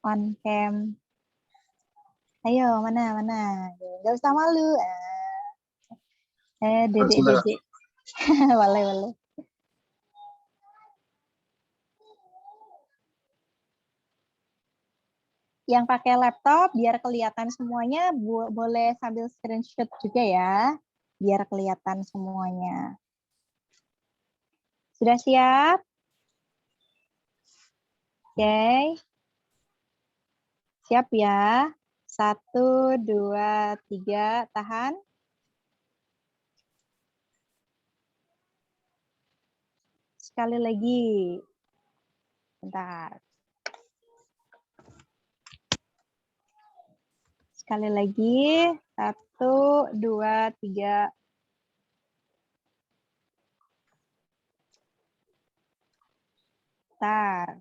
on cam. Ayo, mana? Nggak usah malu. Dedek. Boleh. Yang pakai laptop, biar kelihatan semuanya, boleh sambil screenshot juga ya, biar kelihatan semuanya. Sudah siap? Oke. Siap ya. 1, 2, 3, tahan. Sekali lagi. Bentar. Sekali lagi. 1, 2, 3. Bentar.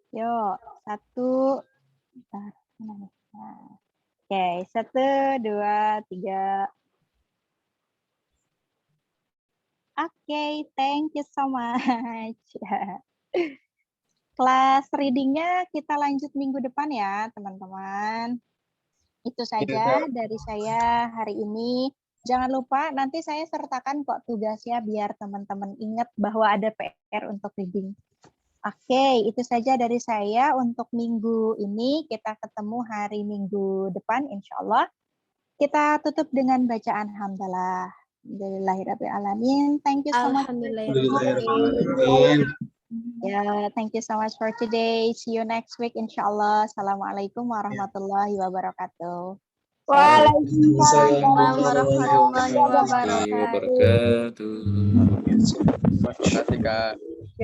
Yuk, 1. Bentar. Oke, 1, 2, 3. Oke, thank you so much. Kelas reading-nya kita lanjut minggu depan ya, teman-teman. Itu saja dari saya hari ini. Jangan lupa nanti saya sertakan kok tugasnya biar teman-teman ingat bahwa ada PR untuk reading. Oke, itu saja dari saya untuk minggu ini. Kita ketemu hari Minggu depan, insya Allah. Kita tutup dengan bacaan hamdalah. Alhamdulillahirrahmanirrahim. Thank you so much. Ya, thank you so much for today. See you next week, insya Allah. Assalamualaikum warahmatullahi wabarakatuh. Waalaikumsalam warahmatullahi wabarakatuh. Terima kasih, Kak.